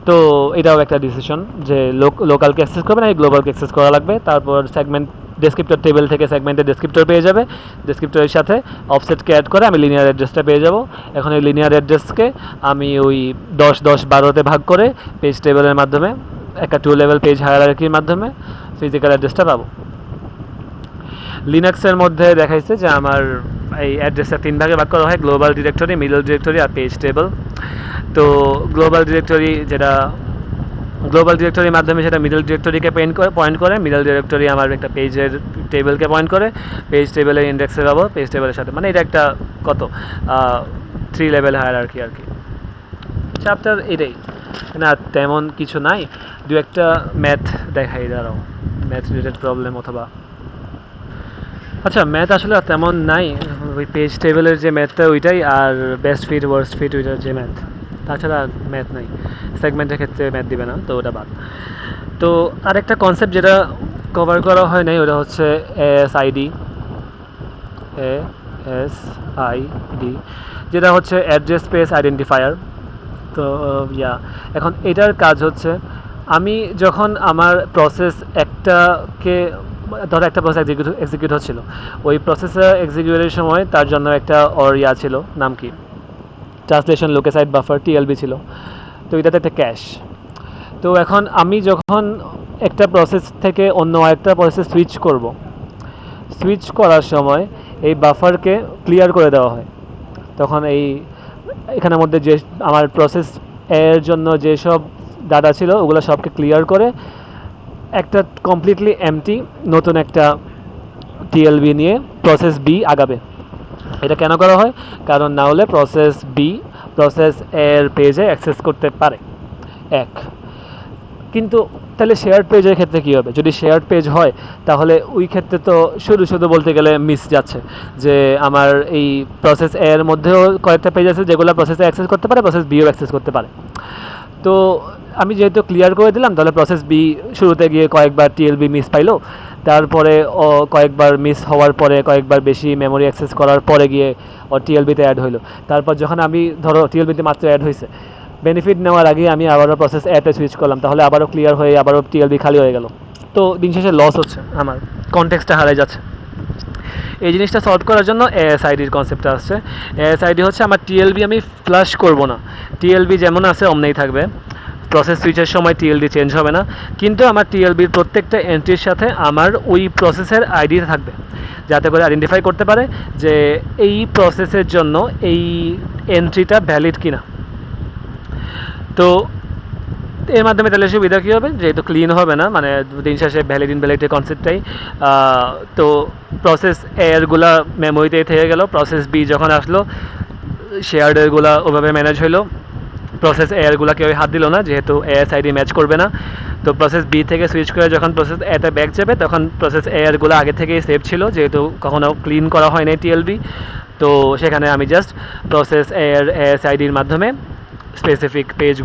তো এটাও একটা ডিসিশন যে লোকালকে অ্যাক্সেস করবে না গ্লোবালকে অ্যাক্সেস করা লাগবে। তারপর সেগমেন্ট ডেসক্রিপ্টর টেবিল থেকে সেগমেন্টের ডেসক্রিপ্টর পেয়ে যাবে, ডেসক্রিপ্টরের সাথে অফসেটকে অ্যাড করে আমি লিনিয়ার অ্যাড্রেসটা পেয়ে যাব। এখন এই লিনিয়ার অ্যাড্রেসকে আমি ওই 10-10-12-তে ভাগ করে পেজ টেবিলের মাধ্যমে একটা 2 লেভেল পেজ হায়ারার্কির মাধ্যমে ফিজিক্যাল অ্যাড্রেসটা পাবো। লিনাক্সের মধ্যে দেখাইছে যে আমার এই অ্যাড্রেসটা 3 ভাগে ভাগ করা হয়, গ্লোবাল ডিরেক্টরি, মিডল ডিরেক্টরি আর পেজ টেবল। তো গ্লোবাল ডিরেক্টরির মাধ্যমে সেটা মিডল ডিরেক্টরিকে পয়েন্ট করে, মিডল ডিরেক্টরি আমার একটা পেজের টেবিলকে পয়েন্ট করে, পেজ টেবিলের ইন্ডেক্সে পাবো পেজ টেবিলের সাথে। মানে এটা একটা কত 3 লেভেল হায়ারার্কি আর কি। চ্যাপ্টার এটাই না, তেমন কিছু নাই। দু একটা ম্যাথ দেখাই, দাঁড়াও, ম্যাথ রিলেটেড প্রবলেম অথবা আচ্ছা ম্যাথ আসলে তেমন নাই, ওই পেজ টেবিলের যে ম্যাথটা ওইটাই, আর বেস্ট ফিট ওয়ার্স্ট ফিট ওইটার যে ম্যাথ, তাছাড়া ম্যাথ নাই। সেগমেন্টের ক্ষেত্রে ম্যাথ দিবে না, তো ওটা বাদ। তো আরেকটা কনসেপ্ট যেটা কভার করা হয় নাই ওটা হচ্ছে এএসআইডি, যেটা হচ্ছে অ্যাড্রেস স্পেস আইডেন্টিফায়ার। তো এখন এটার কাজ হচ্ছে আমি যখন আমার প্রসেস একটাকে ধরো একটা প্রসেস এক্সিকিউট হচ্ছিল, ওই প্রসেসের এক্সিকিউটের সময় তার জন্য একটা ছিল, নাম কি, ট্রান্সলেশন লোকেসাইড বাফার, টিএলবি ছিল। তো এটাতে একটা ক্যাশ। তো এখন আমি যখন একটা প্রসেস থেকে অন্য আরেকটা প্রসেসে সুইচ করার সময় এই বাফারকে ক্লিয়ার করে দেওয়া হয়। তখন এখানের মধ্যে যে আমার প্রসেস এর জন্য যেসব ডাটা ছিল ওগুলো সবকে ক্লিয়ার করে একটা কমপ্লিটলি এমটি নতুন একটা টিএলবি নিয়ে প্রসেস বি আগাবে। এটা কেন করা হয়? কারণ না হলে প্রসেস বি প্রসেস এর পেজে অ্যাক্সেস করতে পারে। কিন্তু তাহলে শেয়ার্ড পেজের ক্ষেত্রে কী হবে? যদি শেয়ার্ড পেজ হয় তাহলে ওই ক্ষেত্রে তো শুধু বলতে গেলে মিস যাচ্ছে, যে আমার এই প্রসেস এর মধ্যেও কয়েকটা পেজ আছে যেগুলো প্রসেসে অ্যাক্সেস করতে পারে, প্রসেস বিও অ্যাক্সেস করতে পারে। তো আমি যেহেতু ক্লিয়ার করে দিলাম, তাহলে প্রসেস বি শুরুতে গিয়ে কয়েকবার টিএলবি মিস পাইলো, তারপরে ও কয়েকবার মিস হওয়ার পরে কয়েকবার বেশি মেমোরি অ্যাক্সেস করার পরে গিয়ে ও টিএলবিতে অ্যাড হইলো। তারপর যখন আমি ধরো টিএলবিতে মাত্র অ্যাড হয়েছে, বেনিফিট নেওয়ার আগে আমি আবারও প্রসেস এতে সুইচ করলাম, তাহলে আবারও ক্লিয়ার হয়ে আবারও টিএলবি খালি হয়ে গেল। তো দিন শেষে লস হচ্ছে, আমার কনটেক্সটটা হারিয়ে যাচ্ছে। এই জিনিসটা সলভ করার জন্য এএসআইডির কনসেপ্টটা আসছে। এএসআইডি হচ্ছে আমার টিএলবি আমি ফ্লাশ করব না, টিএলবি যেমন আছে অমনেই থাকবে, প্রসেস সুইচের সময় টিএলবি চেঞ্জ হবে না, কিন্তু আমার টিএলবির প্রত্যেকটা এন্ট্রির সাথে আমার ওই প্রসেসের আইডি থাকবে, যাতে করে আইডেন্টিফাই করতে পারে যে এই প্রসেসের জন্য এই এন্ট্রিটা ভ্যালিড কিনা। তো এর মাধ্যমে তাহলে সুবিধা কী হবে? যেহেতু ক্লিন হবে না, মানে দিন শেষে ভ্যালিড ইনভ্যালিডের কনসেপ্টটাই, তো প্রসেস এরগুলা মেমোরিতেই থেকে গেল, প্রসেস বি যখন আসলো শেয়ার্ডেরগুলা ওভাবে ম্যানেজ হইলো, প্রসেস এরগুলা কেউ হাত দিল না যেহেতু এএসআইডি ম্যাচ করবে না। তো প্রসেস বি থেকে সুইচ করে যখন প্রসেস এতে ব্যাক যাবে তখন প্রসেস এরগুলো আগে থেকেই সেভ ছিল, যেহেতু কখনো ক্লিন করা হয় নাই টিএলবি। তো সেখানে আমি জাস্ট প্রসেস এর এএসআইডির মাধ্যমে স্পেসিফিক পেজ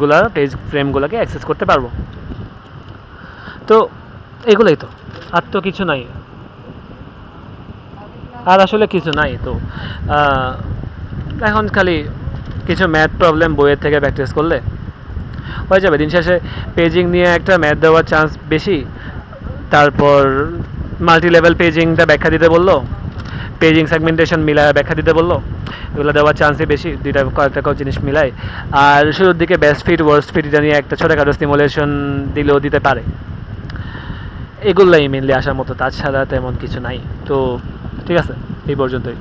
ফ্রেমগুলোকে অ্যাক্সেস করতে পারবো। তো এগুলোই তো, আর তো কিছু নাই, আর আসলে কিছু নাই। তো এখন খালি কিছু ম্যাথ প্রবলেম বইয়ের থেকে প্র্যাকটিস করলে হয়ে যাবে। দিন শেষে পেজিং নিয়ে একটা ম্যাথ দেওয়ার চান্স বেশি, তারপর মাল্টি লেভেল পেজিংটা ব্যাখ্যা দিতে বললো, পেজিং সেগমেন্টেশন মিলায় ব্যাখ্যা দিতে বললো, এগুলো দেওয়ার চান্সই বেশি, দুইটা কয়েকটা জিনিস মিলাই। আর শুরুর দিকে বেস্ট ফিট ওয়ার্স্ট ফিট এটা নিয়ে একটা ছোটোখাটো সিমুলেশন দিলেও দিতে পারে। এগুলোই মেনলি আসার মতো, তাছাড়া তেমন কিছু নাই। তো ঠিক আছে, এই পর্যন্তই।